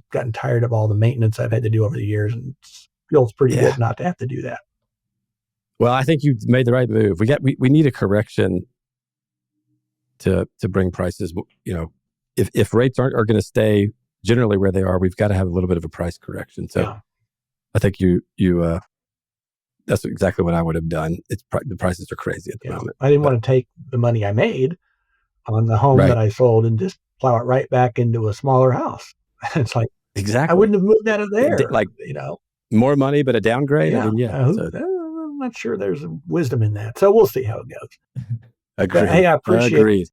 gotten tired of all the maintenance I've had to do over the years, and it feels pretty good not to have to do that. Well, I think you made the right move. We need a correction to bring prices. If rates are going to stay generally where they are, we've got to have a little bit of a price correction. So I think you that's exactly what I would have done. The prices are crazy at the moment. I didn't want to take the money I made on the home that I sold and just plow it right back into a smaller house. It's like, I wouldn't have moved out of there. More money, but a downgrade. I'm not sure there's wisdom in that. So we'll see how it goes. Agreed. Hey, I appreciate